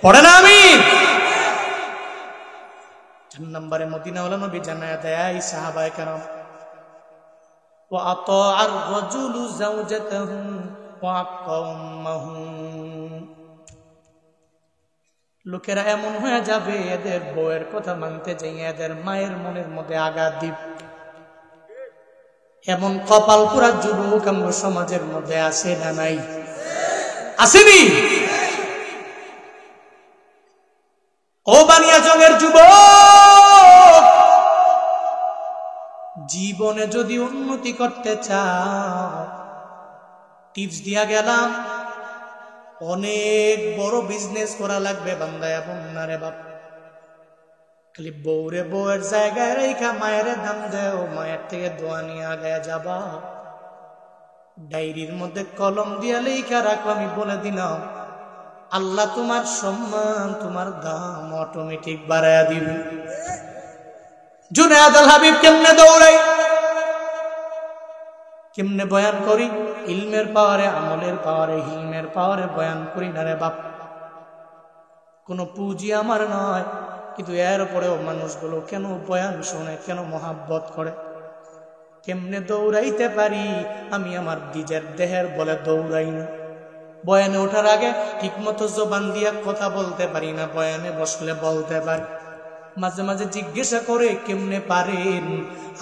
পড়েন আমিন। 4 নম্বরে মদিনা ওয়ালা নবী জানায়া দেয় সাহাবায়ে কেরাম ওয়া আতাআর রাজুলু যাওজাতাহু ওয়া আক্কামাহু। লোকেরা এমন হয়ে যাবে এদের বউয়ের কথা মানতে যাই এদের মায়ের মনের মধ্যে আঘাত দিবে। এমন কপাল পুরা যুবক আমরা সমাজের মধ্যে আছে না নাই? আসেনি? ও বানিয়াচংয়ের যুবক, জীবনে যদি উন্নতি করতে চাও টিপস দিয়া গেলাম, অনেক বড় বিজনেস করা লাগবে বান্দা এবং না রে বাপ। খালি বউরে বউয়ের জায়গায় রেখা মায়ের দাম দেও, মায়ের থেকে দোয়া নিয়ে আগায় যাবা। ডায়েরির মধ্যে কলম দিয়া লেখা রাখো, আমি বলে দিলাম আল্লাহ তোমার সম্মান তোমার দাম অটোমেটিক বাড়ায়া দিবে। জুনায়েদ আল হাবিব কেমনে দৌড়াই, কেমনে বয়ান করি? ইলমের পাওয়ারে, আমলের পাওয়ারে, হিলমের পাওয়ারে বয়ান করি না রে বাপ। কোনো পুঁজি আমার নয়, কিন্তু এর পরেও মানুষগুলো কেন বয়ান শোনে, কেন মহাব্বত করে? কেমনে দৌড়াইতে পারি? আমি আমার নিজের দেহের বলে দৌড়াই না। বয়ানে ওঠার আগে ঠিক মতো জবান দিয়া কথা বলতে পারি না, বয়ানে বসলে বলতে পারি। মাঝে মাঝে জিজ্ঞাসা করে কেমনে পারেন?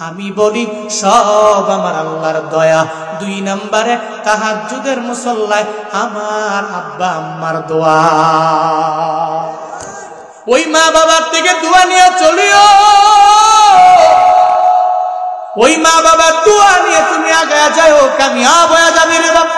আমি বলি সব আমার আল্লাহর দয়া। 2 নম্বরে তাহাজ্জুদের মুসল্লায় আমার আব্বা আম্মার দোয়া। ওই মা বাবার থেকে দোয়া নিয়ে চলিও, ওই মা বাবার দোয়া নিয়ে তুমি আগে যাও, কামিয়াব হয়ে যাবে রে বাবা।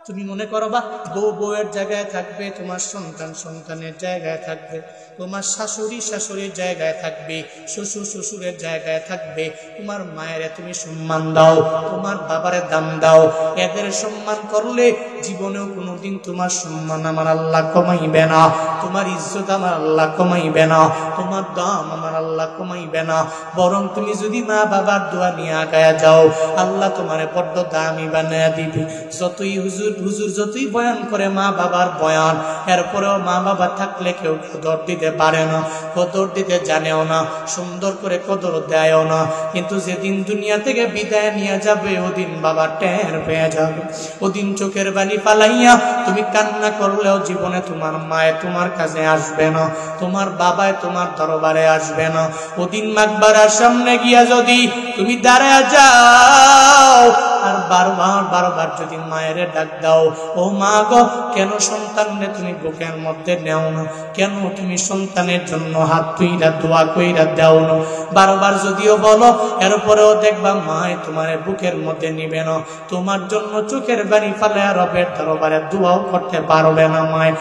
তুমি মনে করবা বউ বউয়ের জায়গায় থাকবে, তোমার সন্তান সন্তানের জায়গায় থাকবে, তোমার শাশুড়ি শাশুড়ির জায়গায় থাকবে, শ্বশুর শ্বশুরের জায়গায় থাকবে। তোমার মায়ের তুমি সম্মান দাও, তোমার বাবারে দাম দাও। এদের সম্মান করলে জীবনেও কোনোদিন তোমার সম্মান আমার আল্লাহ কমাইবে না, তোমার ইজ্জত আমার আল্লাহ কমাইবে না, তোমার দাম আমার আল্লাহ কমাইবে না। বরং তুমি যদি মা বাবার দোয়া নিয়ে আগায়া যাও, আল্লাহ তোমারে বড্ড দামি বানায়া দিবে। যতই হুজুর যতই বয়ান করে মা বাবার বয়ান, এরপরেও মা বাবা থাকলে কেউ কদর দিতে পারে না, কদর দিতে জানেও না, সুন্দর করে কদর দেয়ও না। কিন্তু যেদিন দুনিয়া থেকে বিদায় নিয়ে যাবে ওদিন বাবা টের পেয়ে যাবে। ওদিন চোখের বালি পালাইয়া তুমি কান্না করলেও জীবনে তোমার মায়ে তোমার কাছে আসবে না, তোমার বাবায় তোমার দরবারে আসবে না। ওদিন মাকবারার সামনে গিয়া যদি তুমি দাঁড়ায় যাও আর বারবার যদি মায়ের ডাক দাও, ও মা গো, কেন সন্তানরে তুমি বুকের মধ্যে নেও না? কেন তুমি সন্তানের জন্য হাত তুইরা দোয়া কইরা দাও না? বারবার যদিও বলো, এরপরেও দেখবা মায় তোমার বুকের মধ্যে নিবে না, তোমার জন্য চোখের বাড়ি ফালে রবের দরবারে দোয়াও করতে পারবে না। মায়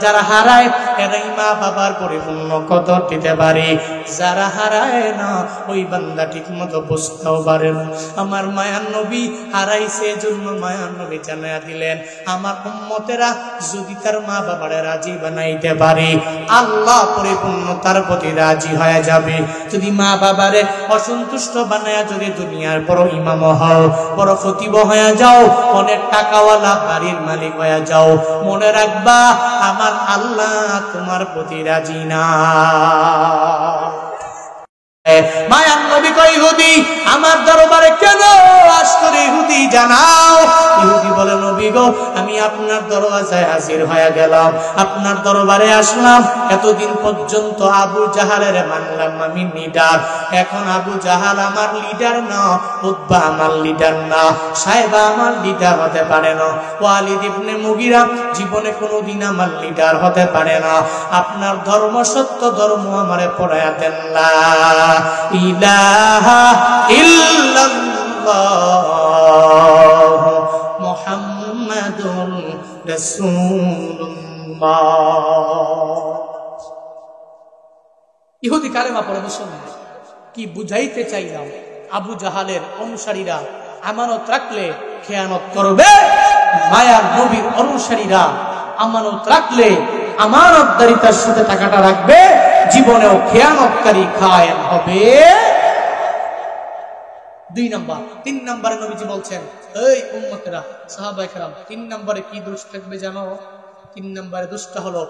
যারা হারায় এরাই মা বাবার পরিপূর্ণ কদর দিতে পারে, যারা হারায় না ওই বান্দা ঠিক মতো বুঝতেও পারে না। আমার মায়ার নবী হারাইছে, জন্য মায়ার নবী জানায়া দিলেন আমার উম্মতেরা যদি তার মা বাবারে রাজি বানাইতে পারে, আল্লাহ পরিপূর্ণ তার প্রতি রাজি হয়ে যাবে। যদি মা বাবারে অসন্তুষ্ট বানায়া যদি দুনিয়ার বড় ইমাম হও, বড় খতিব হয়ে যাও, অনেক টাকাওয়ালা বাড়ির মালিক হয়ে যাও, মনে রাখবা আমার আল্লাহ তোমার প্রতি রাজি না। মায়ার নবী কই ইহুদি আমার দরবারে কেন আসছো ইহুদি জানাও। ইহুদি বলে নবী গো, আমি আপনার দরওয়াজায় হাজির হয়ে গেলাম, আপনার দরবারে আসলাম। এতদিন পর্যন্ত আবু জাহালের মানলাম আমি লিডার, এখন আবু জাহাল আমার লিডার না, উতবা আমার লিডার না, সাহেবা আমার লিডার হতে পারে না, ওয়ালিদ ইবনে মুগিরা জীবনে কোনোদিন আমার লিডার হতে পারে না। আপনার ধর্ম সত্য ধর্ম আমারে পড়ায়া দেন লা ইলাহা ইল্লাল্লাহ মুহাম্মাদুর রাসূলুল্লাহ। ইহুদি কালেমা পড়ে মুসলমান। কি বুঝাইতে চাইলাম? আবু জাহালের অনুসারীরা আমানত রাখলে খেয়ানত করবে, মায়ার নবীর অনুসারীরা আমানত রাখলে আমানতদারিতার সাথে টাকাটা রাখবে, জীবনেও খেয়ানতকারী খায়েন হবে। 2 নাম্বার। 3 নম্বরে নবীজি বলছেন, এই উম্মতেরা, সাহাবায়ে কেরাম, 3 নম্বরে কি দোষ থাকবে জানো? 3 নম্বরে দোষটা হলো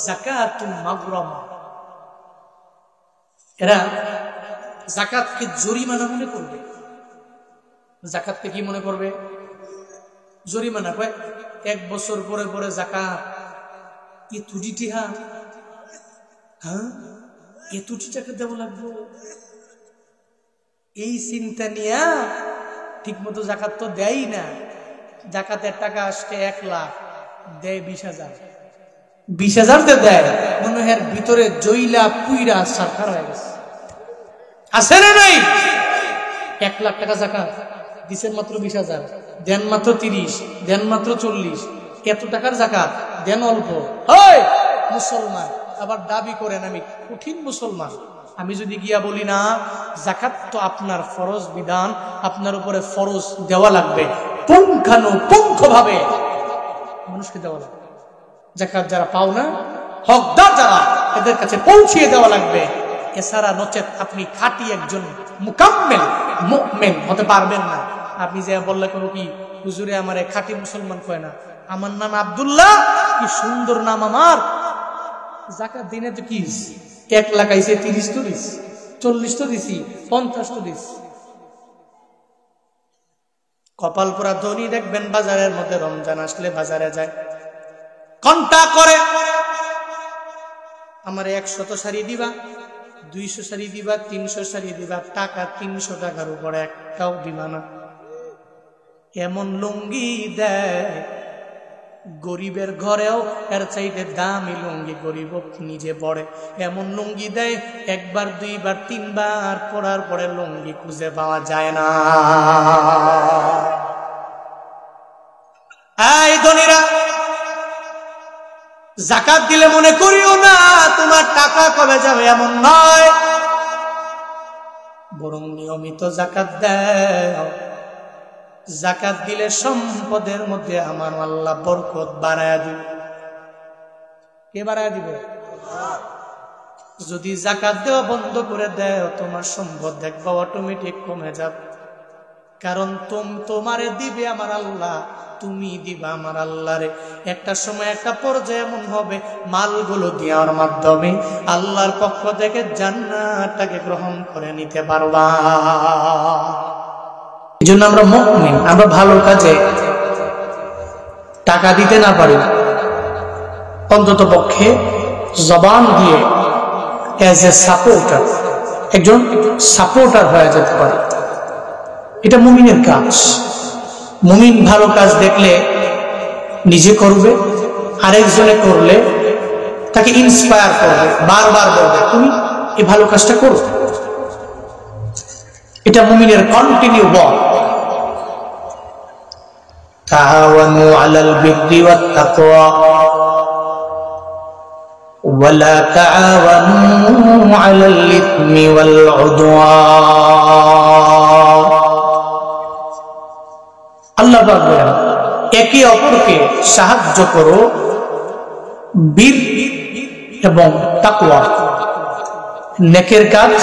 যাকাতুল মাগরামা। এরা যাকাতকে জরিমানা মনে করবে। যাকাতকে কি মনে করবে? জরিমানা। কয় 1 বছর পরে পরে যাকাত, এ তুটি হ্যাঁ, এ তুটি টাকা দেওয়া লাগবে। এই চিন্তা নিয়ে ঠিক মতো জাকাত তো দেয় না। জাকাতের টাকা আসছে 1 লাখ, দেয় 20,000। 20,000 দেয়, মনে হয় ভিতরে জইলা পুইরা সারখার হয়ে গেছে। আছে না নাই? 1 লাখ টাকা জাকাত দিচ্ছেন মাত্র 20,000, দেন মাত্র 30, দেন মাত্র 40। এত টাকার জাকাত দেন অল্প। হয় মুসলমান আবার দাবি করেন আমি কঠিন মুসলমান। আমি যদি গিয়া বলি না, যাকাত তো আপনার ফরজ বিধান, আপনার উপরে ফরজ দেওয়া লাগবে, পুঙ্খানুপুঙ্খভাবে মানুষকে দেওয়া লাগবে। যাকাত যারা পাও না, হকদার যারা, এদের কাছে পৌঁছিয়ে দেওয়া লাগবে। এছাড়া নচেত আপনি খাঁটি একজন মুকাম্মেল মুমিন হতে পারবেন না। আপনি যে বললে কোনো কি হুজুরে আমারে খাঁটি মুসলমান কয় না, আমার নাম আব্দুল্লাহ, কি সুন্দর নাম আমার। যাকাত দিনে তো কি 1 লাখ আইছে, 30 তো দিস, 40 তো দিছি, 50 তো দিস। কপাল পোড়া ধনী দেখবেন বাজারের মধ্যে রমজান আসলে বাজারে যায়, ঘন্টা করে আমার 100 শাড়ি দিবা, 200 শাড়ি দিবা, 300 শাড়ি দিবা, টাকা 300 টাকার উপরে একটাও দিবা না। এমন লুঙ্গি দেয় গরিবের ঘরেও এর চাইতে দামি লুঙ্গি গরিব নিজে পড়ে। এমন লুঙ্গি দেয় 1 বার 2 বার 3 বার পরার পরে লুঙ্গি খুঁজে পাওয়া যায় না। এই ধনীরা, যাকাত দিলে মনে করিও না তোমার টাকা কবে যাবে, এমন নয়। বরং নিয়মিত যাকাত দাও। যাকাত দিলে সম্পদের মধ্যে আমার আল্লাহ বরকত বাড়ায়া দিবে। কে বাড়ায়া দিবে? যদি যাকাত দেওয়া বন্ধ করে দেও, তোমার সম্পদ দেখবা অটোমেটিক কমে যাবে। কারণ তোমারে দিবে আমার আল্লাহ, তুমি দিবা আমার আল্লাহরে। একটা সময় একটা পর্যায়ে এমন হবে, মালগুলো দেওয়ার মাধ্যমে আল্লাহর পক্ষ থেকে জান্নাতটাকে গ্রহণ করে নিতে পারবা। এই জন্য আমরা মুমিন, আমরা ভালো কাজে টাকা দিতে না পারি, অন্তত পক্ষে জবান দিয়ে এজ এ সাপোর্টার, একজন সাপোর্টার হয়ে যেতে পারে। এটা মুমিনের কাজ। মুমিন ভালো কাজ দেখলে নিজে করবে, আরেকজনে করলে তাকে ইন্সপায়ার করবে, বারবার বলবে তুমি এই ভালো কাজটা করো। এটা মুমিনের কন্টিনিউ ওয়ার্ক। তাআওয়ানু আলাল বিররি ওয়াত তাকওয়া ওয়ালা তাআওয়ানু আলাল ইসমি ওয়াল উদওয়ান। আল্লাহ বলেন, একে অপরকে সাহায্য করো বীর এবং তাকওয়া, নেকের কাজ,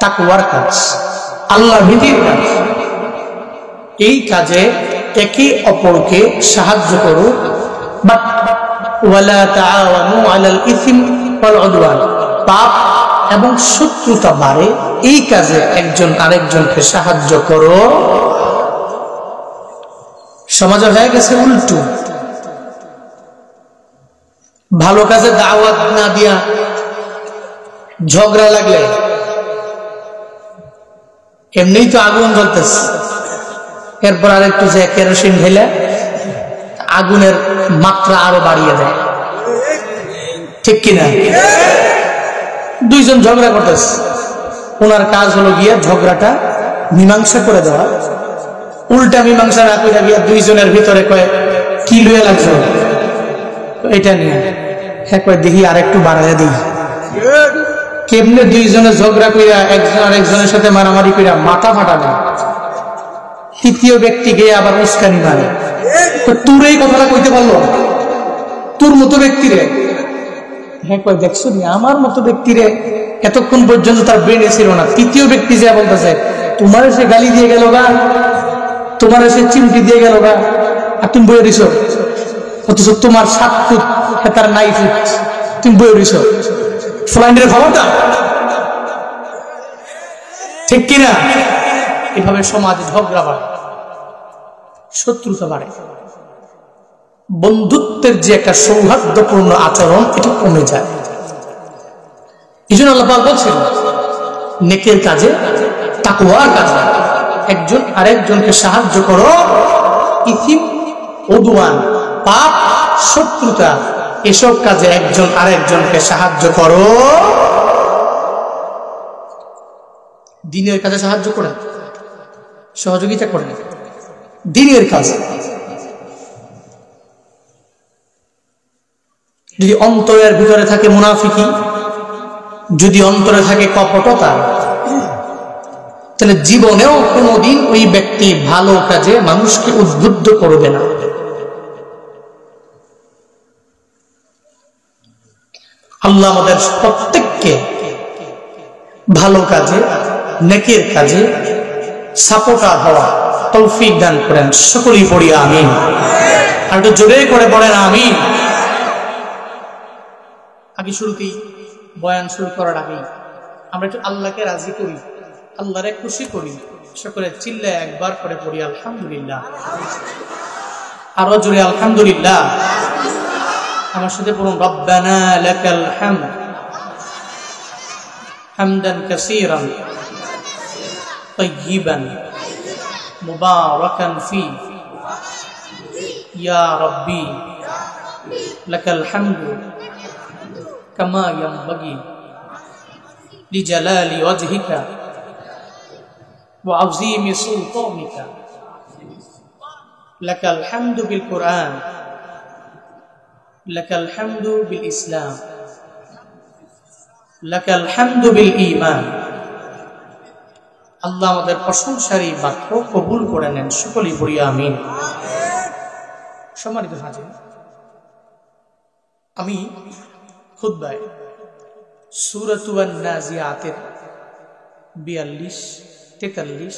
তাকওয়ার কাজ, আল্লাহর ভীতির কাজ। এই কাজে একে অপরকে সাহায্য করো। বাট ওয়ালা তাআওয়ানু আলাল ইসমি ওয়াল উদওয়ান, পাপ এবং শত্রুতা বাড়ে, এই কাজে একজন আরেকজনকে সাহায্য করো। সমাজে হয়ে গেছে উল্টো। ভালো কাজে দাওয়াত না দিয়া ঝগড়া লাগলে, এমনিই তো আগুন জ্বলতেছে, এরপর আরেকটু যে কেরোসিন ঢেলে আগুনের মাত্রা আরো বাড়িয়ে দেয়, ঠিক কিনা? 2 জন ঝগড়া করতেছে, ওনার কাজ হলো গিয়ে ঝগড়াটা মীমাংসা করে দেওয়া। উল্টা মীমাংসা না করে গিয়া 2 জনের ভিতরে কয় কি লুয়ে লাগছে এটা নিয়ে, হ্যাঁ কয় দেখি আর একটু বাড়াইয়া দিই। কেমনে 2 জনে ঝগড়া কইরা একজন আরেকজনের সাথে মারামারি কইরা মাথা ফাটাবে, তৃতীয় ব্যক্তি গিয়ে আবার উস্কানি মারে, তোর এই কথাটা কইতে পারলো, তোর মতো ব্যক্তিরে। হ্যাঁ কয় দেখছো নি আমার মতো ব্যক্তিরে, এতক্ষণ পর্যন্ত তার ব্রেনে ছিল না। তৃতীয় ব্যক্তি যে বলতেছে তোমার এসে গালি দিয়ে গেল গা, তোমার এসে চিমটি দিয়ে গেল গা, আর তুমি বয়ে দিছ, অথচ তোমার 7 ফুট তার 9 ফুট, তুমি বয়ে দিছ। ফ্লাইন্ডের খবরটা ঠিক কিনা? এভাবে সমাজে ঝগড়া বাড়ে, শত্রুতা বাড়ে, বন্ধুত্বের যে একটা সৌহার্দ্যপূর্ণ আচরণ এটা কমে যায়। এই জন্য আল্লাহ পাক বলছেন নেকের কাজে, তাকওয়ার কাজে একজন আরেকজনকে সাহায্য করো। ইথিম, উদওয়ান, পাপ, শত্রুতা এসব কাজে একজন আরেকজনকে সাহায্য করো। দ্বীনের কাজে সাহায্য করেন, সহযোগিতা করেন দ্বীনের কাজে। যদি অন্তরের ভিতরে থাকে মুনাফিকি, যদি অন্তরে থাকে কপটতা, তাহলে জীবনেও কোনোদিন ওই ব্যক্তি ভালো কাজে মানুষকে উদ্বুদ্ধ করবে না। আল্লাহ আমাদের প্রত্যেককে ভালো কাজে, নেকের কাজে সাপোর্টার হওয়া তৌফিক দান করেন। সকলেই পড়ি আমিন। আর একটু জোরে করে পড়েন আমিন। আগে শুরুতেই, বয়ান শুরু করার আগেই আমরা একটু আল্লাহকে রাজি করি, আল্লাহরে খুশি করি। সকলে চিল্লায় একবার করে পড়ি আলহামদুলিল্লাহ। আরো জোরে আলহামদুলিল্লাহ। আমার সাথে পড়ুন রব্বানা লাকাল হামদ হামদান কাসীরান তাইয়িবান মুবারাকান ফি ইয়া রাব্বি লাকাল হামদু কামা ইয়ানবাগি লিজালালি ওয়াজহিকা ওয়া আযীমি সুলতানিকা লাকাল হামদু বিল কুরআন লাকাল হামদু বিল ইসলাম লাকাল হামদু বিল ঈমান। আল্লাহ আমাদের প্রশংসার এই বাক্য কবুল করে নেন। সকলেই পড়ি আমিন। সম্মানিত হাজির, আমি খুতবায় সূরাতুন নাজিআতের 42, 43,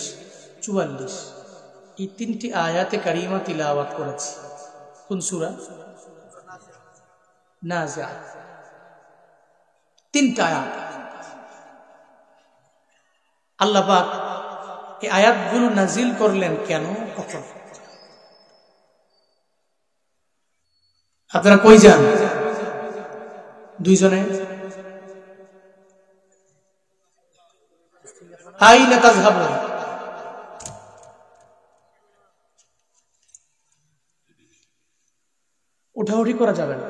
44 এই 3টি আয়াতে কারিমা তিলাওয়াত করেছি। কোন সূরা? নাজিআত। 3টা আয়াত। আল্লাহ পাক এই আয়াতগুলো নাজিল করলেন কেন, কখন? আপনারা কই যান? দুইজনে আইনা তাযহাবুন? উঠাউঠি করা যাবে না।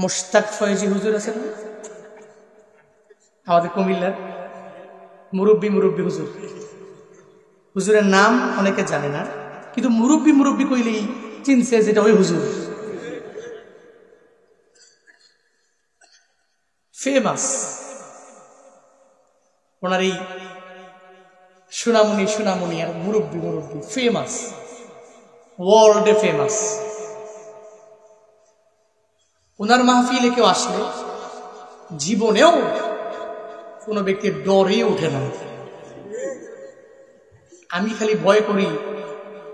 মোশতাক ফয়েজি হুজুর আছেন আমাদের কুমিল্লার, মুরব্বী হুজুর। হুজুরের নাম অনেকে জানে না, কিন্তু মুরব্বী কইলেই চিনছে যেটা ওই হুজুর। ফেমাস ওনার এই সুনামুনি আর মুরব্বী ফেমাস, ওয়ার্ল্ডে ফেমাস। ওনার মাহফিলে কেউ আসলে জীবনেও কোনো ব্যক্তির ডরে ওঠে না। আমি খালি ভয় করি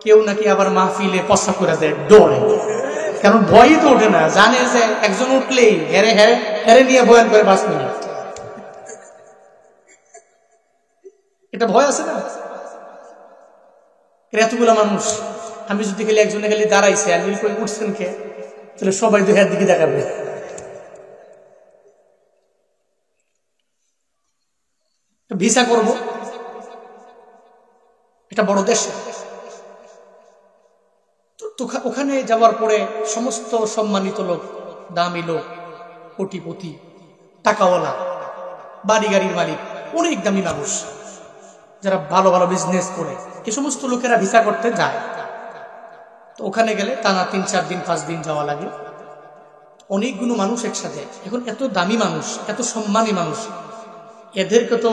কেউ নাকি আবার মাহফিলে পছন্দ করে দেয় ডরে, কারণ ভয়ই তো ওঠে না, জানে যে একজন উঠলেই হেরে নিয়ে বয়ান করে 5 মিনিট। এটা ভয় আছে না? এতগুলা মানুষ, আমি যদি খালি একজনে খালি দাঁড়াইছে আর করে উঠছেন কে, তাহলে সবাই 2 হাত দিকে দেখাবে। ভিসা করব, এটা বড় দেশ। তো ওখানে যাওয়ার পরে সমস্ত সম্মানিত লোক, দামি লোক, কোটিপতি, টাকাওয়ালা, বাড়ি গাড়ির মালিক, অনেক দামি মানুষ যারা ভালো ভালো বিজনেস করে, এই সমস্ত লোকেরা ভিসা করতে যায়। তো ওখানে গেলে টানা 3, 4 দিন, 5 দিন যাওয়া লাগে। অনেকগুলো মানুষ একসাথে। এখন এত দামি মানুষ, এত সম্মানী মানুষ, এদেরকে তো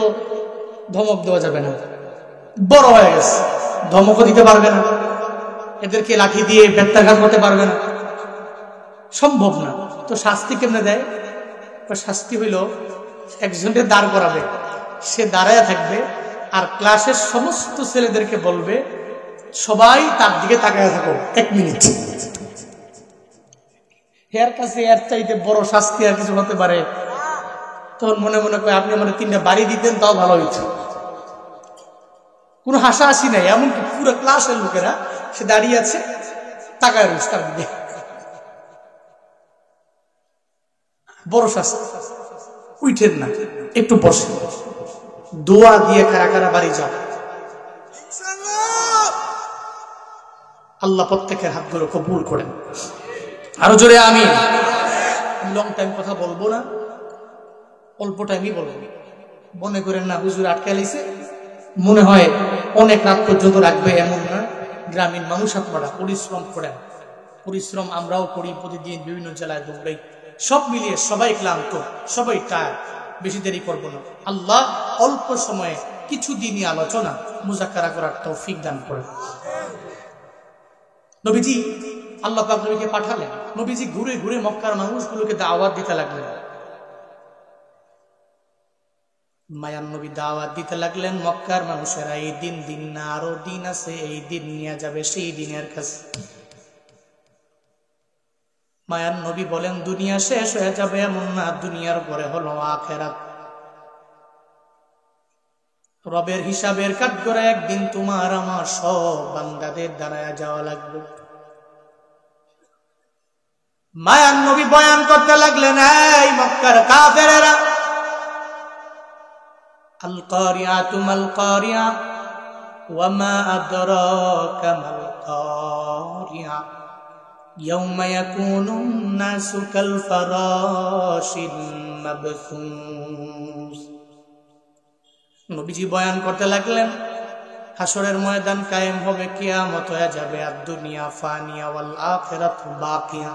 ধমক দেওয়া যাবে না, বড় হয়ে গেছে, ধমকও দিতে পারবে না, এদেরকে লাঠি দিয়ে বেত্রাঘাত করতে পারবে না, সম্ভব না। তো শাস্তি কেমনে দেয়? শাস্তি হইল একজনের দাঁড় করাবে, সে দাঁড়ায় থাকবে আর ক্লাসের সমস্ত ছেলেদেরকে বলবে সবাই তার দিকে তাকায় থাকো 1 মিনিট। এর কাছে এর চাইতে বড় শাস্তি আর কিছু হতে পারে? তখন মনে মনে করে আপনি আমার 3টা বাড়ি দিতেন তাও ভালো হইতো। কোনো হাসাহাসি নাই, এমনকি পুরো ক্লাসের লোকেরা সে দাঁড়িয়ে আছে তাকায় রয়েছে তার দিকে। বড় শাস্তি। উঠেন না, একটু বসে দোয়া দিয়ে কারা কারা বাড়ি যাও। আল্লাহ প্রত্যেকের হাতগুলো কবুল করেন। আরো জোরে আমিন। লং টাইম কথা বলবো না, অল্প টাইমই বলবো। মনে করেন না হুজুর আটকে লাইছে, মনে হয় অনেক রাত পর্যন্ত রাখবে এমন না। গ্রামীণ মানুষ আপনারা পরিশ্রম করেন, পরিশ্রম আমরাও করি প্রতিদিন, বিভিন্ন জেলায় দৌড়াই, সব মিলিয়ে সবাই ক্লান্ত, সবাই টায়ার্ড। বেশি দেরি করবো না। আল্লাহ অল্প সময়ে কিছু দিনই আলোচনা মুজাক্কারা করার তৌফিক দান করেন। নবীজি আল্লাহ পাক নবীকে পাঠালেন। নবীজি ঘুরে ঘুরে মক্কার মানুষগুলোকে দাওয়াত দিতে লাগলেন। মায়ান নবী দাওয়াত দিতে লাগলেন, মক্কার মানুষেরা এই দিন দিন না, আরো দিন আছে, এই দিন নিয়ে যাবে সেই দিনের কাছে। মায়ান নবী বলেন দুনিয়া শেষ হয়ে যাবে এমন না, দুনিয়ার পরে হলো আখিরাত। রবের হিসাবের কাঠগড়ে একদিন তোমার আমার সব বান্দাদের দাঁড়ায় যাওয়া লাগবে। মায়ান নবী বয়ান করতে লাগলেন, এই মক্কার কাফেরেরা, আল কারিয়াতু মাল কারিয়া ওয়া মা আদরাকা মাল কারিয়া ইয়াউমা ইয়াকুনুন নাসু কাল ফারাশিল মাবসুস। নবীজি বয়ান করতে লাগলেন, হাসরের ময়দান কায়েম হবে, কিয়ামত হয়ে যাবে, আর দুনিয়া ফানিয়া ওয়াল আখিরাতু বাকিয়া।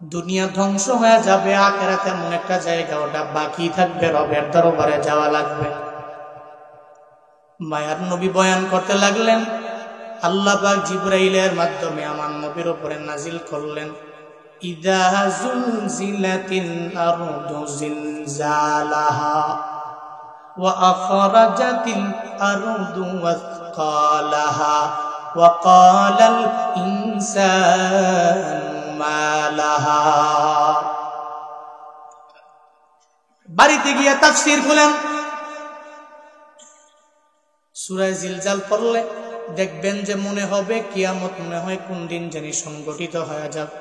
দুনিয়া ধ্বংস হয়ে যাবে, আখিরাত এমন একটা জায়গা ওটা বাকি থাকবে, রবের দরবারে যাওয়া লাগবে। মায়ার নবী বয়ান করতে লাগলেন, আল্লাহ পাক জিবরাইলের মাধ্যমে আমার নবীর উপরে নাজিল করলেন, ইযা যুলজিলাতিল আরদু জিলজালাহা ওয়া আখরাজাতিল আরদু ওয়াসকালাহা ওয়া ক্বালাল ইনসানু মা লাহা। বাড়িতে গিয়ে তাফসীর খুলেন, সূরা জিলজাল পড়লে দেখবেন যে মনে হবে কিয়ামত মনে হয় কোন দিন জানি সংগঠিত হয়ে যাবে।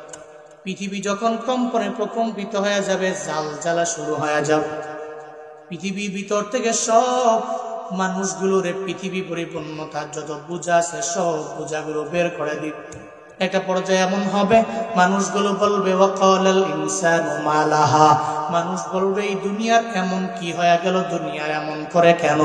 পৃথিবী যখন কম্পনে প্রকম্পিত হয়ে যাবে, জাল জ্বালা শুরু হয়ে যাবে। পৃথিবীর ভিতর থেকে সব মানুষগুলোরে পৃথিবী পরিপূর্ণতার যত বোঝা আছে সব বোঝাগুলো বের করে দিবে। একটা পর্যায়ে এমন হবে মানুষগুলো বলবে ওয়াকালাল ইনসানু মা লাহা, মানুষ বলবে এই দুনিয়ার এমন কি হয়ে গেল, দুনিয়ার এমন করে কেন,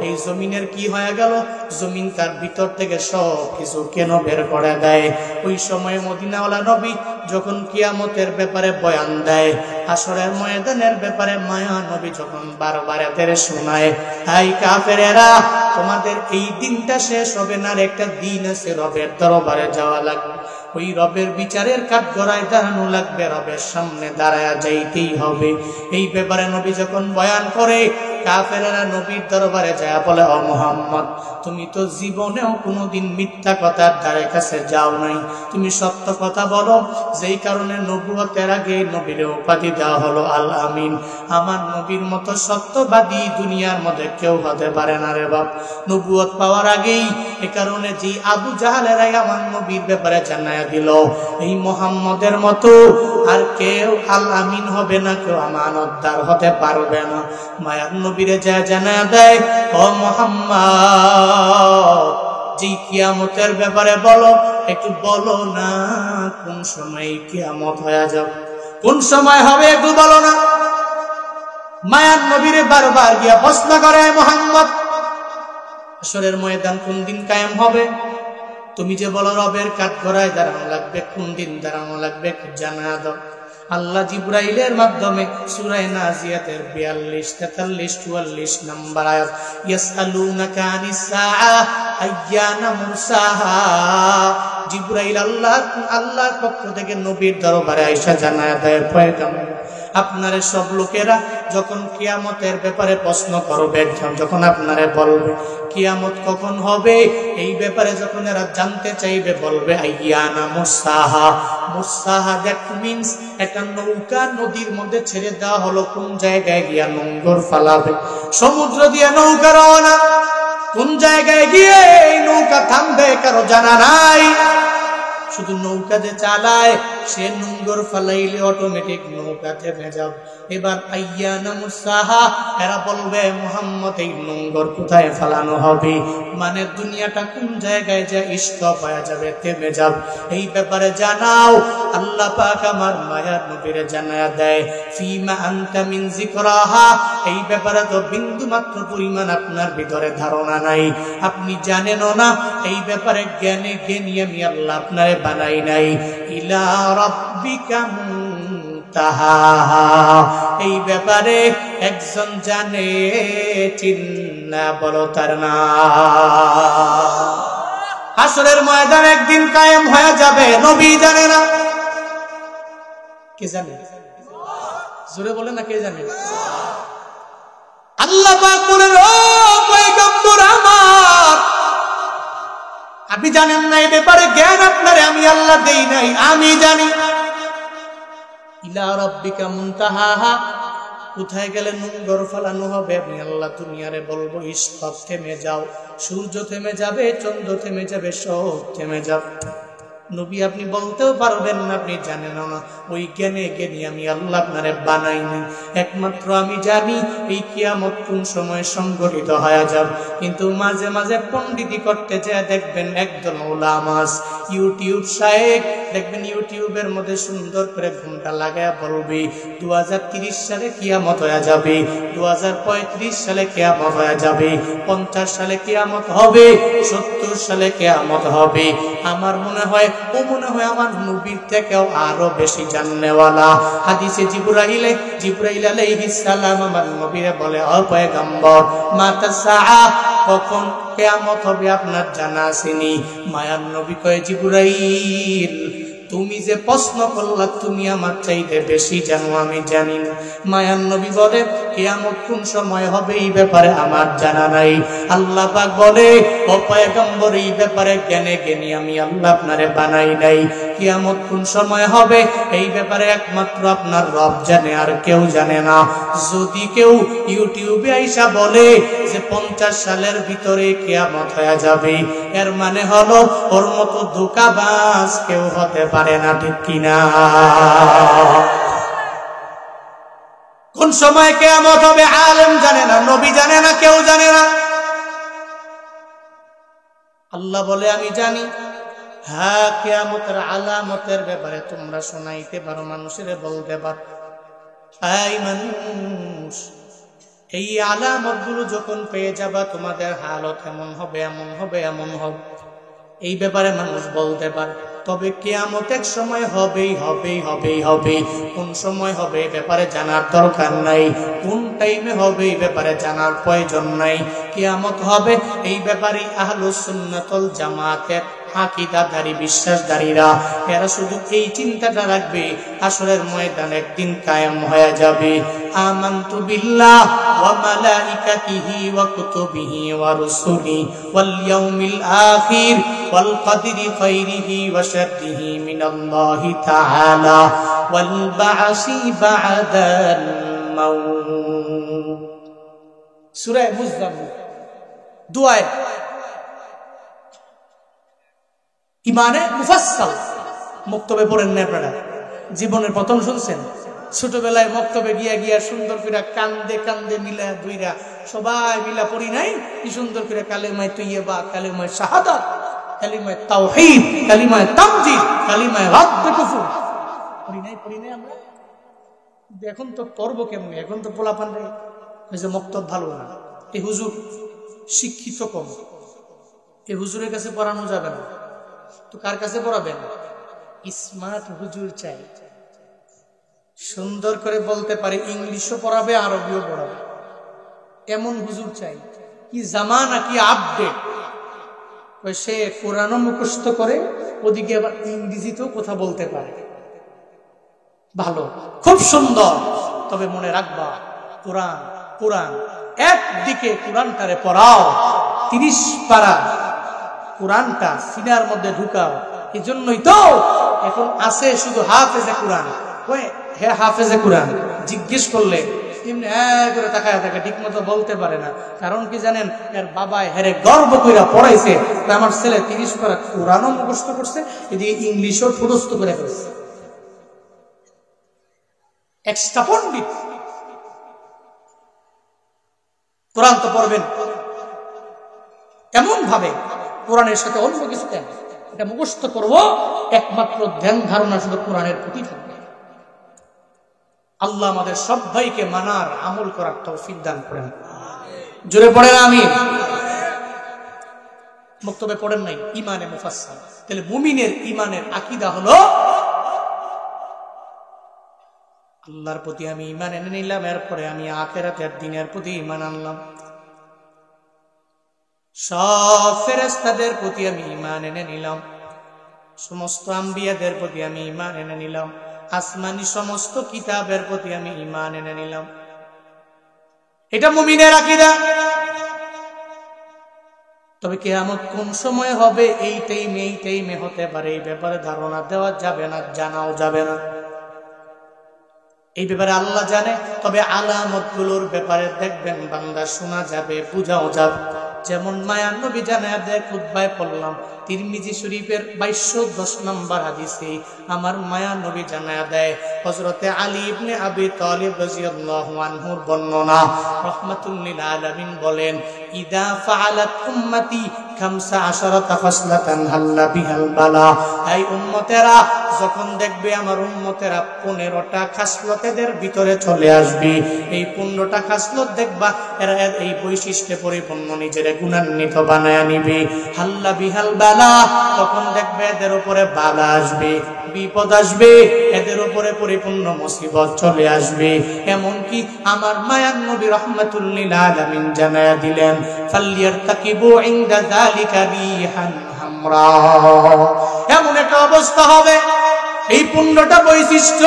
এই জমিনের কি হয়ে গেল, জমিন তার ভিতর থেকে সব কিছু কেন বের করে দেয়। ওই সময় মদিনাওয়ালা নবী যখন কিয়ামতের ব্যাপারে বয়ান দেয়, হাসরের ময়দানের ব্যাপারে মায়া নবী যখন বারবার এদের শোনায়, হাই কাফেরেরা, তোমাদের এই দিনটা শেষ হবে না, আর একটা দিন আছে, রবের দরবারে যাওয়া লাগবে, ওই রবের বিচারের কাঠগড়ায় দাঁড়ানো লাগবে, রবের সামনে দাঁড়ায়া যাইতেই হবে। এই ব্যাপারে নবী যখন বয়ান করে, কাফেরেরা নবীর দরবারে যায় বলে, ও মুহাম্মদ, তুমি তো জীবনেও কোনোদিন মিথ্যা কথার ধারে কাছে যাও নাই, তুমি সত্য কথা বলো, যেই কারণে নবুয়তের আগে নবীর উপাধি দেওয়া হলো আল আমিন। আমার নবীর মতো সত্যবাদী দুনিয়ার মধ্যে কেউ হতে পারে না রে বাপ। নবুয়ত পাওয়ার আগেই এ কারণে যে আবু জাহালেরাই আমার নবীর ব্যাপারে জানায়া দিল, এই মুহাম্মদের মতো আর কেউ আল আমিন হবে না, কেউ আমানতদার হতে পারবে না। মায়ার নবীরে যা জানা দেয়, ও মুহাম্মদ, যে কিয়ামতের ব্যাপারে বলো, একটু বলো না কোন সময় কিয়ামত হয়ে যাবে, কোন সময় হবে একটু বলো না। মায়ার নবীরে বারবার গিয়া প্রশ্ন করে, মুহাম্মদ, হাসরের ময়দান কোন দিন কায়েম হবে? তুমি যে বলো রবের কাঠগড়ায় দাঁড়ানো লাগবে, কোন দিন দাঁড়ানো লাগবে জানা দাও। আল্লাহ জিবরাইলের মাধ্যমে সূরা নাজিয়াতের 42, 43, 44 নম্বর আয়াত, ইয়াসআলুনাকা আনিস সাআ আইয়ানা মুরসাহা, জিবরাইল আল্লাহর পক্ষ থেকে নবীর দরবারে আয়েশা জানায়া দেয়, পয়গম্বর আপনারে সব লোকেরা যখন কিয়ামতের ব্যাপারে প্রশ্ন করবে, যখন আপনারে বলবে কিয়ামত কখন হবে, এই ব্যাপারে যখন এরা জানতে চাইবে বলবে আইয়ানা মুসাহা। মুসাহা দ্যাট মিন্স একটা নৌকা নদীর মধ্যে ছেড়ে দেওয়া হলো, কোন জায়গায় গিয়া নোঙর ফালাবে। সমুদ্র দিয়ে নৌকা রওনা, কোন জায়গায় গিয়ে এই নৌকা থামবে কারো জানা নাই। শুধু নৌকা যে চালায় সে নোঙর ফালাইলে অটোমেটিক নৌকা থেমে যাবে। এবার আইয়ানা মুসাহা, এরা বলবে মুহাম্মদ এই নোঙর কোথায় ফালানো হবে, মানে দুনিয়াটা কোন জায়গায় যে স্টপ হয়ে যাবে, থেমে যাবে, এই ব্যাপারে জানাও। আল্লাহ পাক আমার মায়ার নবীরে জানায়া দেয় ফিমা আনতা মিন যিকরাহা, এই ব্যাপারে তো বিন্দু মাত্র পরিমাণ আপনার ভিতরে ধারণা নাই, আপনি জানেনও না, এই ব্যাপারে জ্ঞানে জ্ঞানী আমি আল্লাহ আপনারে বানাই নাই। ইলা রাব্বিকা মুনতাহা, এই ব্যাপারে একজন জানে, চিন্না বলো তার নাম। হাসরের ময়দান একদিন কায়েম হয়ে যাবে, নবী জানে না, কে জানে? জোরে বলে না, কে জানে? আল্লাহ পাক বলেন ও পয়গম্বর আমার, আপনি জানেন না, এই ব্যাপারে জ্ঞান আপনারে আমি আল্লাহ দেই নাই, আমি জানি। ইলা রাব্বিকা মুনতাহা, কোথায় গেলে নোঙর ফালানো হবে আমি আল্লাহ দুনিয়ারে বলবো স্টপ, থেমে যাও। সূর্য থেমে যাবে, চন্দ্র থেমে যাবে, সব থেমে যাবে। নবী আপনি বলতেও পারবেন না, আপনি জানেন না, ওই জ্ঞানে জ্ঞানী আমি আল্লাহ আপনারে বানাইনি। একমাত্র আমি জানি এই কিয়ামত কোন সময় সংঘটিত হয়ে যাবে। কিন্তু মাঝে মাঝে পণ্ডিতি করতে যায় দেখবেন একদল উলামা ইউটিউব শায়েখ, দেখবেন ইউটিউবের মধ্যে সুন্দর করে ঘুমটা লাগায় বলবে 2030 সালে কিয়ামত হয়ে যাবে, 2035 সালে কিয়ামত হয়ে যাবে, 50 সালে কিয়ামত হবে, 70 সালে কিয়ামত হবে। আমার মনে হয় ও মনে হয় আমার নবীর থেকেও আরো বেশি জাননেওয়ালা। হাদিসে জিবরাইল আলাইহিস সালাম আমার নবীরে বলে ও পয়গম্বর, মাতা সাআ, কখন কিয়ামত হবে আপনার জানা আছেনি? মায়ার নবী কয় জিবরাইল, তুমি যে প্রশ্ন করলা তুমি আমার চাইতে বেশি জানো, আমি জানি না। মায়ার নবী বলে কিয়ামত কোন সময় হবে এই ব্যাপারে আমার জানা নাই। আল্লাহ পাক বলে ও পয়গম্বর, এই ব্যাপারে জ্ঞানে জ্ঞানী আমি আল্লাহ আপনারে বানাই নাই। কিয়ামত কোন সময় হবে এই ব্যাপারে একমাত্র আপনার রব জানে, আর কেউ জানে না। যদি কেউ ইউটিউবে আইসা বলে যে 50 সালের ভিতরে কিয়ামত হয়ে যাবে, এর মানে হলো ওর মতো ধোঁকাবাজ কেউ হতে পারে না, ঠিক কিনা? কোন সময় কিয়ামত হবে আলেম জানে না, নবী জানে না, কেউ জানে না। আল্লাহ বলে আমি জানি। হ্যাঁ, কিয়ামতের আলামতের ব্যাপারে তোমরা শোনাইতে পারো, মানুষের বলতে পারো। এই মানুষ, এই আলামত গুলো যখন পেয়ে যাবা তোমাদের হালত এমন হবে, এমন হবে, এমন হবে, এই ব্যাপারে মানুষ বলতে পারে। তবে কিয়ামত এক সময় হবেই হবেই হবেই হবে। কোন সময় হবে এই ব্যাপারে জানার দরকার নাই, কোন টাইমে হবে এই ব্যাপারে জানার প্রয়োজন নাই। কিয়ামত হবে এই ব্যাপারে আহলুস সুন্নাতুল জামাতের আকীদাধারী বিশ্বাসধারীরা এরা শুধু এই চিন্তাটা রাখবে হাসরের ময়দান একদিন কায়েম হয়ে যাবে। আমানতু বিল্লাহ ওয়া মালাইকাতিহি ওয়া কুতুবিহি ওয়া রুসুলিহি ওয়াল ইয়াউমিল আখির ওয়াল কদরি খাইরিহি ওয়া শাররিহি মিনাল্লাহি তাআলা ওয়াল বা'সি বা'দাল মাউত। সূরা মুজাম্মিল দুআয় ইমানে মুফাসসাল মক্তবে পড়েন না আপনারা? জীবনের প্রথম শুনছেন? ছোটবেলায় মক্তবে গিয়া সুন্দর করে কান্দে কান্দে মিলা দুইরা সবাই মিলা পড়ি নাই? কি সুন্দর করে কালেমায়ে তাইয়্যিবা, কালেমায়ে শাহাদাত, কালেমায়ে তাওহীদ, কালেমায়ে তামজিদ, কালেমায়ে রাদ্দ কুফর পড়ি নাই আমরা? এখন তো পড়ব কেমনে? এখন তো পোলাপান রে যে মক্তব ভালো না, এই হুজুর শিক্ষিত কম, এই হুজুরের কাছে পড়ানো যাবে না। তো কার কাছে পড়াবেন? স্মার্ট হুজুর চাই, সুন্দর করে বলতে পারে, ইংলিশও পড়াবে, আরবিও পড়াবে, এমন হুজুর চাই। কি জামানা, কি আপডেট! সে কোরআনও মুখস্থ করে, ওদিকে আবার ইংরেজিতেও কথা বলতে পারে। ভালো, খুব সুন্দর। তবে মনে রাখবা, কোরআন কোরআন একদিকে কোরআনটারে পড়াও, 30 পারা কোরআনটা সিনার মধ্যে ঢুকাও। এই জন্যই তো এখন আছে শুধু হাফেজে কোরআন। হে হাফেজে কোরআন জিজ্ঞেস করলে এমনি করে তাকায় থাকে, ঠিক মতো বলতে পারে না। কারণ কি জানেন, এর বাবাই হেরে গর্ব কইরা পড়াইছে, আমার ছেলে 30 পারা কোরআনও মুখস্থ করছে, এদিকে ইংলিশও ঠুরস্থ করে ফেলছে। এক্সট্রা পণ্ডিত। কোরআন তো পড়বেন এমন ভাবে, কোরআনের সাথে অন্য কিছু কেন, এটা মুখস্থ করবো, একমাত্র ধ্যান ধারণা শুধু কোরআনের প্রতি থাকবে। আল্লাহ আমাদের সবাইকে মানার আমল করার তৌফিক দান করেন। জোরে পড়েন আমিন। বক্তব্যে পড়েন নাই ইমানে মুফাসসাল। তাহলে মুমিনের ইমানের আকীদা হলো আল্লাহর প্রতি আমি ইমান এনে নিলাম, এরপরে আমি আখিরাতের দিনের প্রতি ইমান আনলাম, সব ফেরেশতাদের প্রতি আমি ইমান এনে নিলাম, সমস্ত আম্বিয়াদের প্রতি আমি ইমান এনে নিলাম, আসমানি সমস্ত কিতাবের প্রতি আমি ইমান এনে নিলাম। এটা মুমিনের আকীদা। তবে কিয়ামত কোন সময় হবে, এই টাইমে হতে পারে, এই ব্যাপারে ধারণা দেওয়া যাবে না, জানাও যাবে না। এই ব্যাপারে আল্লাহ জানে। তবে আলামতগুলোর ব্যাপারে দেখবেন বান্দা শোনা যাবে, বুঝাও যাবে। যেমন মায়ার নবী জানায়া দেয়, খুতবায় পড়লাম তিরমিজি শরীফের 2210 নম্বর হাদিসে আমার মায়ার নবী জানায়া দেয়, হযরতে আলী ইবনে আবি তালিব রাদিয়াল্লাহু আনহুর বর্ণনা, রাহমাতুল লিল আলামিন বলেন, ইদা ফাআলাত উম্মতি 15 খাসলাতান হাল্লা বিহাল বালা। এই উম্মতেরা যখন দেখবে আমার উম্মতেরা 15টা খাসলতের ভিতরে চলে আসবে, এই 15টা খাসলত দেখবা এরা এই বৈশিষ্ট্যে পরিপূর্ণ নিজের গুণান্বিত বানায়া নিবে। হাল্লা বিহাল বালা, তখন দেখবে এদের উপরে বালা আসবে, বিপদ আসবে, এদের উপরে পরিপূর্ণ মুসিবত চলে আসবে। এমনকি আমার মায়ার নবী রাহমাতুল লিল আলামিন জানায়া দিলেন, ফালিয়ারতাকিবু ইনদা যালিকা রিহান হামরা। এমন একটা অবস্থা হবে, এই 15টা বৈশিষ্ট্য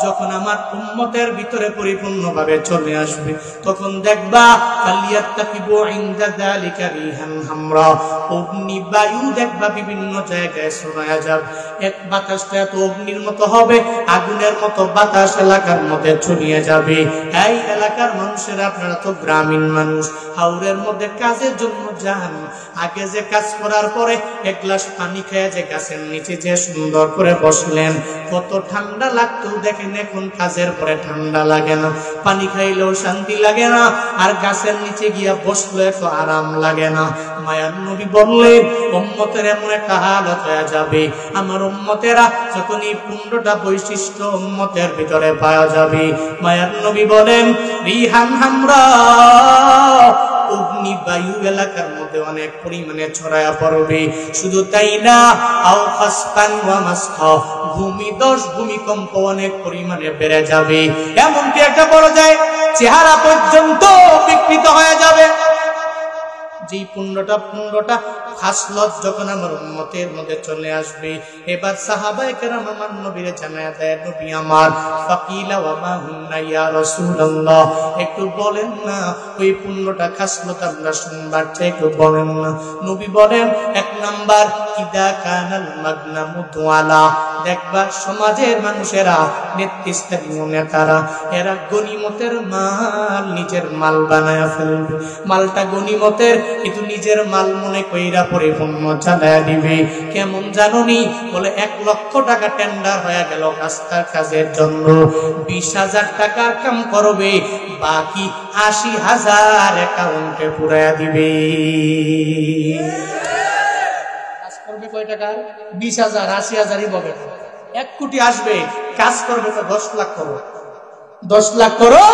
যখন আমার উম্মতের ভিতরে পরিপূর্ণভাবে চলে আসবে, তখন দেখবা ফালিয়াত্তাকিবু ইনদা যালিকা রিহান হামরা, অগ্নি বায়ু দেখবা বিভিন্ন জায়গায় শোনা যাবে। এক বাতাসটা এত অগ্নির মতো হবে, আগুনের মতো বাতাস এলাকার মধ্যে ছড়িয়ে যাবে। এই এলাকার মানুষেরা, আপনারা তো গ্রামীণ মানুষ, হাওরের মধ্যে কাজের জন্য যান, আগে যে কাজ করার পরে এক গ্লাস পানি খেয়ে যে গাছের নিচে যে সুন্দর করে বসলেন, কত ঠান্ডা লাগতো দেখেন। এখন কাজের পরে ঠান্ডা লাগে না, পানি খাইলেও শান্তি লাগে না, আর গাছের নিচে গিয়া বসলে এত আরাম লাগে না। মায়ার নবী বললেন, উম্মতের এমন একটা হালত হয়ে যাবে, আমার উম্মতেরা যখন এই 15টা বৈশিষ্ট্য উম্মতের ভিতরে পাওয়া যাবে, মায়ার নবী বলেন রিহান হামরা, অগ্নি বায়ু এলাকার মধ্যে অনেক পরিমাণে ছড়ায়া পড়বে। শুধু তাই না, আও খাসফান ওয়া মাসখা, ভূমিকম্প অনেক পরিমাণে বেড়ে যাবে। এমনকি একটা বড় যায় চেহারা পর্যন্ত বিকৃত হয়ে যাবে। যে 15টা খাসলত যখন আমার উম্মতের মধ্যে চলে আসবে, এবার সাহাবায়ে কেরাম আমার নবীরে জানায়া দেয়, নবী আমার, ফাকিলা ওয়া মা হুন্না ইয়া রাসূলুল্লাহ, একটু বলেন না ওই 15টা খাসলত আমরা শুনবার চাই, একটু বলেন না। নবী বলেন, 1 নাম্বার, ইদা কানাল মাগনামু দুআলা, দেখবা সমাজের মানুষেরা, নেতৃস্থানীয় নেতারা, এরা গনিমতের মাল নিজের মাল বানায়া ফেলবে। মালটা গনিমতের, কিন্তু নিজের মাল মনে কইরা পরিপূর্ণ চালায়া দিবে। কেমন জানুনি? বলে 1 লক্ষ টাকা টেন্ডার হয়ে গেল রাস্তার কাজের জন্য, 20,000 টাকার কাম করবে, বাকি 80,000 অ্যাকাউন্টে পুরাইয়া দিবে। কাজ করবে কয় টাকা? 20,000, 80,000ই বলে। 1 কোটি আসবে, কাজ করবে তো 10 লাখ করো, 10 লাখ করো,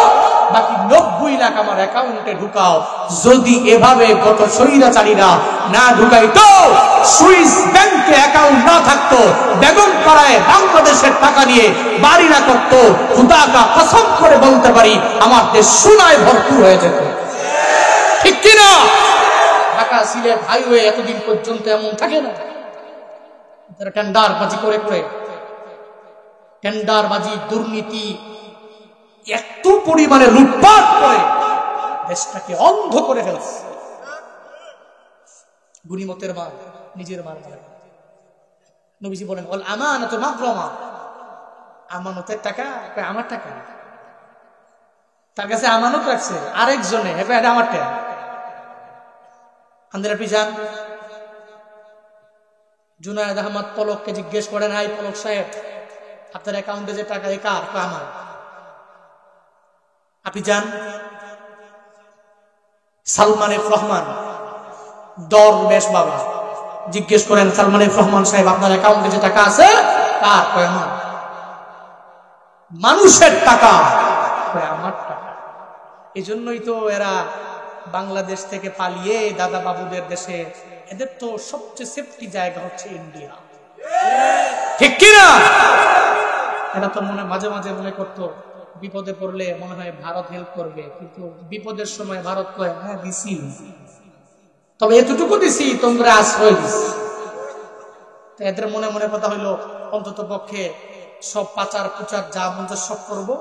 বাকি 90 লাখ আমার অ্যাকাউন্টে ঢুকাও। যদি এভাবে গত স্বৈরাচারীরা না ঢুকাইতো, সুইস ব্যাংকে অ্যাকাউন্ট না থাকতো, বেগম পাড়ায় বাংলাদেশের টাকা নিয়ে বাড়ি না করতো, খুদাকা কসম করে বলতে পারি আমার দেশ সোনায় ভরপুর হয়ে যেত। ঠিক কিনা? ঢাকা সিলেট হাইওয়ে এতদিন পর্যন্ত এমন থাকে না, তারা টেন্ডার বাজি করে করে টেন্ডারবাজি, দুর্নীতি এত পরিমাণে লুটপাট করে দেশটাকে অন্ধ করে ফেলছে। গনিমতের মাল নিজের মাল বলে। নবীজি বলেন ওয়াল আমানাতু মাগরামা, আমানতের টাকা আমার টাকা, তার কাছে আমানত রাখছে আরেকজনে, এটা আমার টাকা। আন্দার পিছান জুনায়েদ আহমদ পলককে জিজ্ঞেস করেন, হাই পলক সাহেব, আপনার অ্যাকাউন্টে যে টাকা কার? আমার। আপনি যান সালমান এফ রহমান দরবেশ বাবা, জিজ্ঞেস করেন সালমান এফ রহমান সাহেব, আপনার অ্যাকাউন্টে যে টাকা আছে কার? আমার। মানুষের টাকা, আমার টাকা। এই জন্যই তো এরা বাংলাদেশ থেকে পালিয়ে দাদা বাবুদের দেশে, এদের তো সবচেয়ে সেফটি জায়গা হচ্ছে ইন্ডিয়া, ঠিক কিনা? এরা তো মাঝে মাঝে মনে করতো বিপদে পড়লে মনে হয় ভারত হেল্প করবে, কিন্তু বিপদের সময় ভারত কয় হ্যাঁ দিছি, তবে এতটুকু দিছি তোমরা আশ্রয় দিছি। এদের মনে মনে কথা হইলো অন্তত পক্ষে সব পাচার পুচার যা মন সব করবো,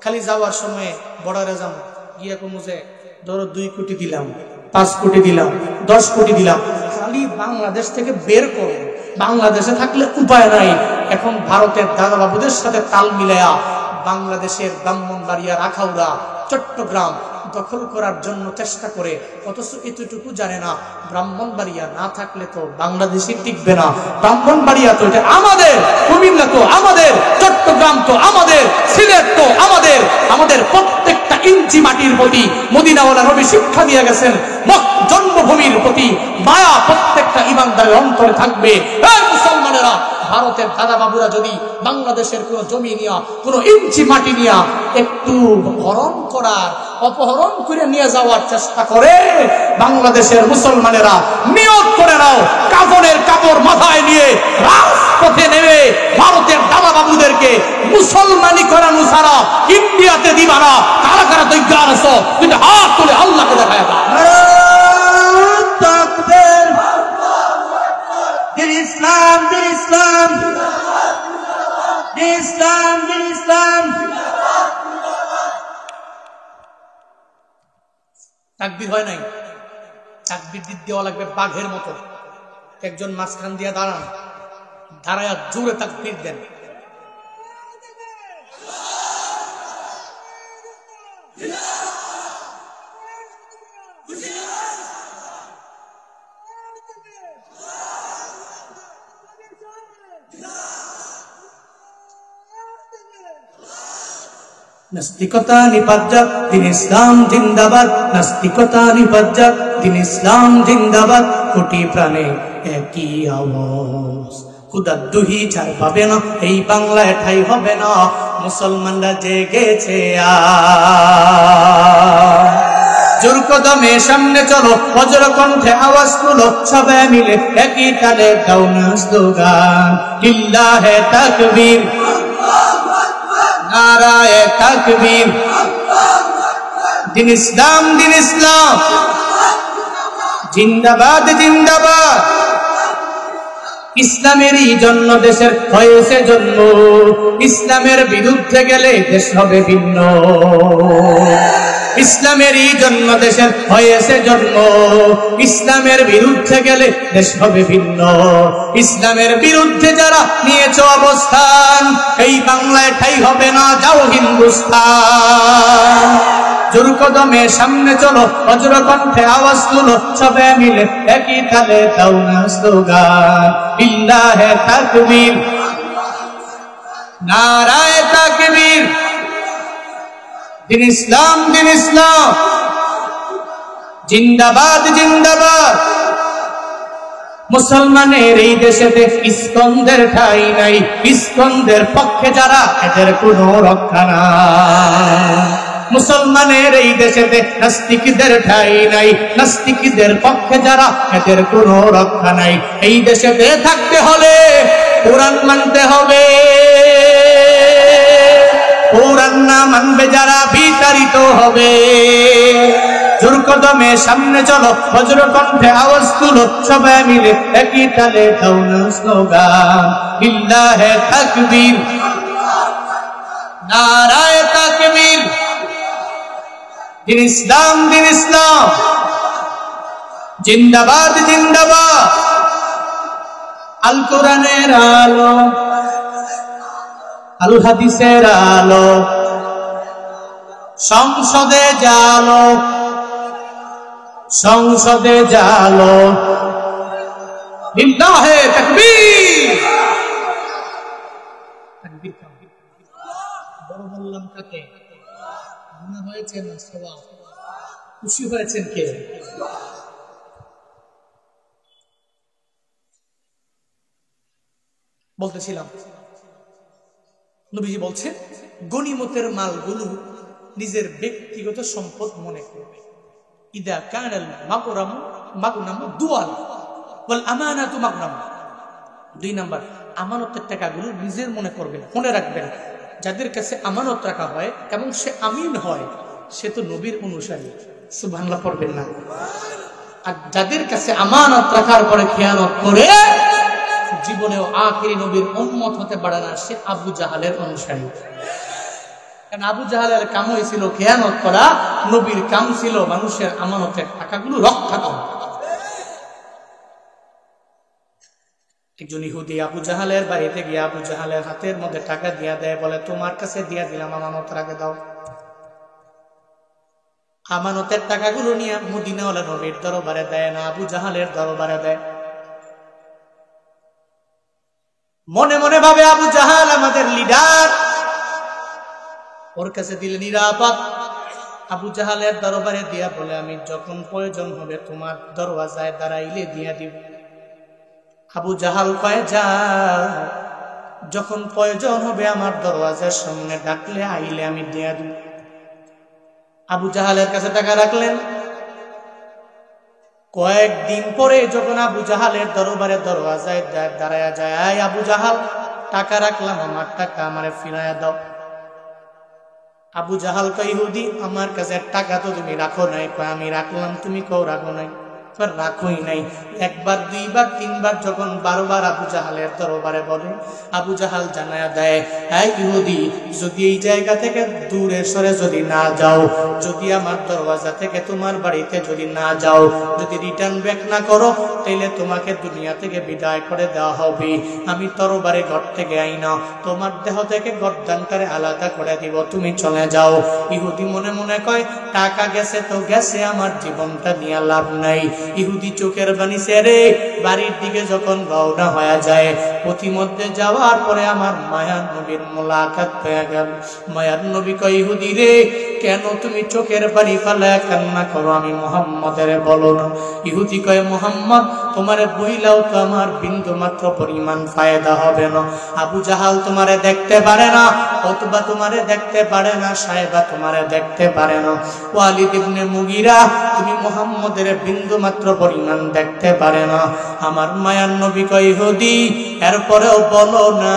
খালি যাওয়ার সময় বর্ডারে যাবো, গিয়ে কমু যে ধরো 2 কোটি দিলাম, 5 কোটি দিলাম, 10 কোটি দিলাম, খালি বাংলাদেশ থেকে বের করবো। বাংলাদেশে থাকলে উপায় নাই, এখন ভারতের দাদা বাবুদের সাথে তাল মিলায়া বাংলাদেশের ব্রাহ্মণবাড়িয়া, আখাউড়া, চট্টগ্রাম দখল করার জন্য চেষ্টা করে, অথচ এতটুকু জানে না ব্রাহ্মণবাড়িয়া না থাকলে তো বাংলাদেশে টিকবে না। ব্রাহ্মণবাড়িয়া তো এটা আমাদের, কুমিল্লা তো আমাদের, চট্টগ্রাম তো আমাদের, সিলেট তো আমাদের। আমাদের প্রত্যেকটা ইঞ্চি মাটির প্রতি মদিনাওয়ালা নবী শিক্ষা দিয়ে গেছেন, জন্মভূমির প্রতি মায়া প্রত্যেকটা ইমানদারের অন্তরে থাকবে। মুসলমানেরা, ভারতের দাদা বাবুরা যদি বাংলাদেশের কোন জমি নিয়া, কোন ইঞ্চি মাটি নিয়া একটু হরণ করার, অপহরণ করে নিয়ে যাওয়ার চেষ্টা করে, বাংলাদেশের মুসলমানেরা নিয়ত করে নাও, কাফনের কাপড় মাথায় নিয়ে রাজপথে নেমে ভারতের দাদা বাবুদেরকে মুসলমানি করানো ছাড়া ইন্ডিয়াতে দিবা না। কারা কারা তৈরি আছো? কিন্তু হাত তুলে আল্লাহকে দেখায় দাও। ইসলাম, ইসলাম, ইসলাম, ইসলাম। তাকবীর হয় নাই, তাকবীর দেওয়া লাগবে বাঘের মতো। একজন মাঝখান দিয়ে দাঁড়ান, দাঁড়ায়া জোরে তাকবীর দেন। নাস্তিকতা নিপাজ্জাক, দিন ইসলাম জিন্দাবাদ। নাস্তিকতা নিপাজ্জাক, দিন ইসলাম জিন্দাবাদ। কোটি প্রাণে একই আওয়াজ, খুদার দুহি ছাড় পাবে না, এই বাংলায় ঠাই হবে না। মুসলমানরা জেগেছে জোর কদমে সামনে চলো, বজ্র কণ্ঠে আওয়াজ তুলো, সবাই মিলে একই তালে দাও না স্লোগান, লিল্লাহে তাকবীর, নারায়ে তাকবীর। দিন ইসলাম, দিন ইসলাম জিন্দাবাদ, জিন্দাবাদ। ইসলামেরই জন্য দেশের হয়েছে জন্ম, ইসলামের বিরুদ্ধে গেলে দেশ হবে ভিন্ন। ইসলামেরই জন্য দেশের হয়েছে জন্ম, ইসলামের বিরুদ্ধে গেলে দেশ হবে ভিন্ন। ইসলামের বিরুদ্ধে যারা নিয়েছ অবস্থান, এই বাংলায় ঠাই হবে না, যাও হিন্দুস্তান। জোর কদমে সামনে চলো, বজ্র কণ্ঠে আওয়াজ তুলো, সবাই মিলে একই তালে দাও না স্লোগান, লিল্লাহে তাকবীর, নারায়ে তাকবীর। দিন ইসলাম, দিন ইসলাম জিন্দাবাদ, জিন্দাবাদ। মুসলমানের এই দেশেতে ইস্কন্দের ঠাই নাই, ইস্কন্দের পক্ষে যারা এদের কোনো রক্ষা নাই। মুসলমানের এই দেশেতে নাস্তিকদের ঠাই নাই, নাস্তিকদের পক্ষে যারা এদের কোনো রক্ষা নাই। এই দেশেতে থাকতে হলে কোরআন মানতে হবে, কোরআন না মানবে যারা বিতাড়িত হবে। জোর কদমে সামনে চলো, বজ্র কণ্ঠে আওয়াজ তুলো, সবাই মিলে একই তালে দাও না স্লোগান, লিল্লাহে তাকবীর, নারায়ে তাকবীর। দিন ইসলাম, দিন ইসলাম, জিন্দাবাদ জিন্দাবাদ। আল কোরআনের আলো, আল হাদিসের আলো, সংসদে জালো, সংসদে জালো। লিল্লাহে তাকবীর। তাকবীর বড় বললাম কাকে? মনে হয়েছে না সবাই খুশি হয়েছেন কে? বলতেছিলাম নবীজি বলছেন গনিমতের মালগুলো নিজের ব্যক্তিগত সম্পদ মনে করবে। ইদা কানাল মাগরামু মাগনামু দুয়াল ওয়াল আমানাতু মাগনামু। 2 নাম্বার, আমানতের টাকাগুলো নিজের মনে করবেন, মনে রাখবেন। যাদের কাছে আমানত রাখা হয় এবং সে আমিন হয়, সে তো নবীর অনুসারী। সুবহানাল্লাহ পড়বেন না? আর যাদের কাছে আমানত রাখার পরে খেয়ানত করে, জীবনেও আখিরি নবীর উম্মত হতে পারে না, সে আবু জাহালের অনুসারী। কারণ আবু জাহালের কাম ছিল খেয়ানত করা, নবীর কাম ছিল মানুষের আমানতের টাকাগুলো রক্ষা করা। একজন ইহুদি আবু জাহালের বাড়িতে গিয়ে আবু জাহালের হাতের মধ্যে টাকা দিয়া দেয়, বলে তোমার কাছে দিয়া দিলাম, আমানত রাখে দাও। আমানতের টাকাগুলো নিয়ে মদিনাওয়ালা নবীর দরবারে দেয় না, আবু জাহালের দরবারে দেয়। মনে মনে ভাবে আবু জাহাল আমাদের লিডার, ওর কাছে দিলে নিরাপদ। আবু জাহালের দরবারে দিয়া বলে আমি যখন প্রয়োজন হবে তোমার দরওয়াজায় দাঁড়াইলে দিয়া দিব। আবু জাহাল কয় যা, যখন প্রয়োজন হবে আমার দরওয়াজার সামনে ডাকলে আইলে আমি দিয়া দিব। আবু জাহালের কাছে টাকা রাখলেন। কয়েকদিন পরে যখন আবু জাহালের দরবারে দরওয়াজায় দাঁড়ায়া যায়, আবু জাহাল টাকা রাখলাম, আমার টাকা আমারে ফিরাইয়া দাও। আবু জাহাল কয় ইহুদি আমার কাছে টাকা তো তুমি রাখো নাই। কয় আমি রাখলাম, তুমি কেউ রাখো নাই। রাখোই নাই। একবার, দুইবার, তিনবার, যখন 12 বার আবু জাহালের দরবারে বলে, আবু জাহাল জানায়া দেয়, হ্যাঁ ইহুদি, যদি এই জায়গা থেকে দূরে সরে যদি না যাও, যদি আমার দরওয়াজা থেকে তোমার বাড়িতে যদি না যাও, যদি রিটার্ন ব্যাক না করো, তাইলে তোমাকে দুনিয়া থেকে বিদায় করে দেওয়া হবে। আমি তরবারে ঘর থেকে আইনা তোমার দেহ থেকে গর্দানটারে আলাদা করে দিব, তুমি চলে যাও। ইহুদি মনে মনে কয় টাকা গেছে তো গেছে, আমার জীবনটা নিয়ে লাভ নাই। ইহুদি চোখের বাণী ছেড়ে বাড়ির দিকে যখন রওনা হয়ে যায়, পথিমধ্যে যাওয়ার পরে আমার মায়ার নবীর মোলাকাত হয়ে গেল। মায়ার নবী কয় ইহুদি রে, কেন তুমি চোখের পানি ফেলায় কান্না করো? আমি মুহাম্মদের বলো না। ইহুদি কয় মুহাম্মদ তোমারে বইলাও তো আমার বিন্দু মাত্র পরিমাণ ফায়দা হবে না। আবু জাহাল তোমারে দেখতে পারে না, উতবা তোমারে দেখতে পারে না, সাহেবা তোমারে দেখতে পারে না, ওয়ালিদ ইবনে মুগিরা তুমি মুহাম্মদের বিন্দু মাত্র পরিমাণ দেখতে পারে না। আমার মায়ার নবী কয় ইহুদি এরপরেও বলো না,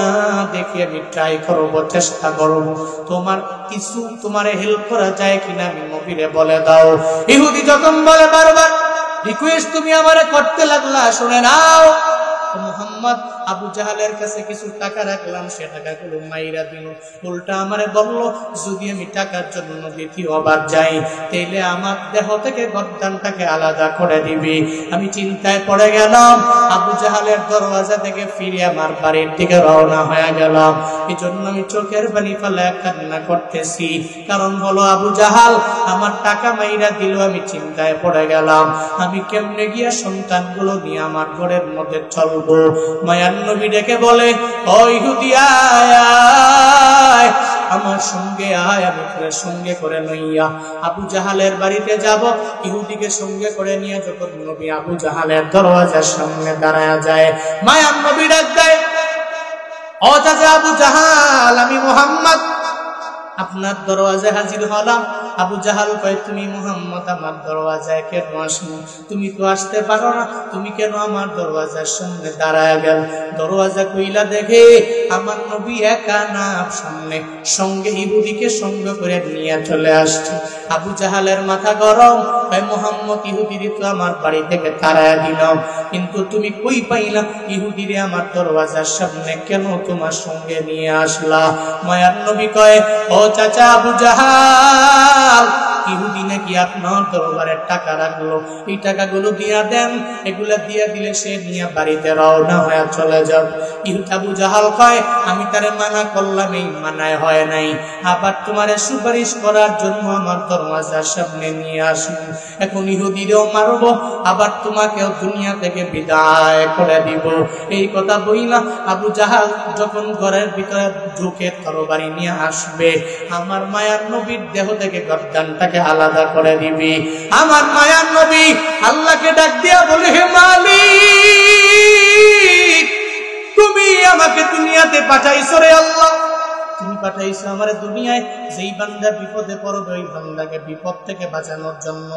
দেখি আমি ট্রাই করব, চেষ্টা করব, তোমার কিছু তোমারে হেল্প করা যায় কিনা আমি নবীরে বলে দাও। ইহুদি যখন বলে বারবার রিকোয়েস্ট তুমি আমারে করতে লাগলা, শুনে নাও মুহাম্মদ, আবু জাহালের কাছে কিছু টাকা রাখলাম, সে টাকাগুলো মাইরা দিল। উল্টা আমারে বলল যদি আমি টাকার জন্য দ্বিতীয়বার যাই, তাইলে আমার দেহ থেকে গর্দানটাকে আলাদা করে দিবি। আমি চিন্তায় পড়ে গেলাম, আবু জাহালের দরওয়াজা থেকে ফিরে আমার বাড়ির দিকে রওনা হয়ে গেলাম। এই জন্য আমি চোখের পানি ফেলে কান্না করতেছি, কারণ হলো আবু জাহাল আমার টাকা মাইরা দিল। আমি চিন্তায় পড়ে গেলাম, আমি কেমনে গিয়া সন্তানগুলো নিয়ে আমার ঘরের মধ্যে চলবো। মায়ার নবী ডেকে বলে ও ইহুদি আয়, আমার সঙ্গে আয়, আমি তোর সঙ্গে করে লইয়া আবু জাহালের বাড়িতে যাব। ইহুদিকে সঙ্গে করে নিয়ে যখন নবী আবু জাহালের দরওয়াজার সামনে দাঁড়ায়া যায়, মায়ার নবী ডাক দেয় ও চাচা আবু জাহাল, আমি মুহাম্মদ আপনার দরওয়াজায় হাজির হলাম। আবু জাহাল কয় তুমি মুহাম্মদ আমার দরওয়াজায় কেন আসো? তুমি তো আসতে পারো না, তুমি কেন আমার দরওয়াজার সামনে দাঁড়ায় গেল? দরওয়াজা কইলা দেখে আমার নবী একা না, সামনে সঙ্গে ইহুদিকে সঙ্গে করে নিয়ে চলে আসছে। আবু জাহালের মাথা গরম, ভাই মোহাম্মদ ইহুদিরে তো আমার বাড়ি থেকে তাড়ায়া দিলাম, কিন্তু তুমি কই পাইলা ইহুদিরে আমার দরওয়াজার সামনে কেন তোমার সঙ্গে নিয়ে আসলা? মায়ার নবী কয়, ও চাচা আবু জাহাল, ইহুদি নাকি আপনার দরবারের টাকা রাখলো, এই টাকাগুলো দিয়া দেন, এগুলা দিয়া দিলে সে নিয়ে বাড়িতে রওনা হয়ে চলে যাও। ইহুদি আবু জাহাল কয়, আমি তারে মানা করলাম, এই মানায় হয় নাই, আবার তোমারে সুপারিশ করার জন্য আমার দরওয়াজার সামনে নিয়ে আসুন, এখন ইহুদিরেও মারবো, আবার তোমাকেও দুনিয়া থেকে বিদায় করে দিব। এই কথা বইলা আবু জাহাল যখন ঘরের ভিতরে ঢুকে তরবারি নিয়ে আসবে, আমার মায়ার নবীর দেহ থেকে গর্দানটাকে আলাদা করে দিবি। আমার মায়ার নবী আল্লাহকে ডাক দিয়া বলে, হে মালিক, তুমি আমাকে দুনিয়াতে পাঠাইছো রে আল্লাহ, তুমি পাঠাইছো আমার দুনিয়ায়, যেই বান্দা বিপদে পড়বে ওই বান্দাকে বিপদ থেকে বাঁচানোর জন্য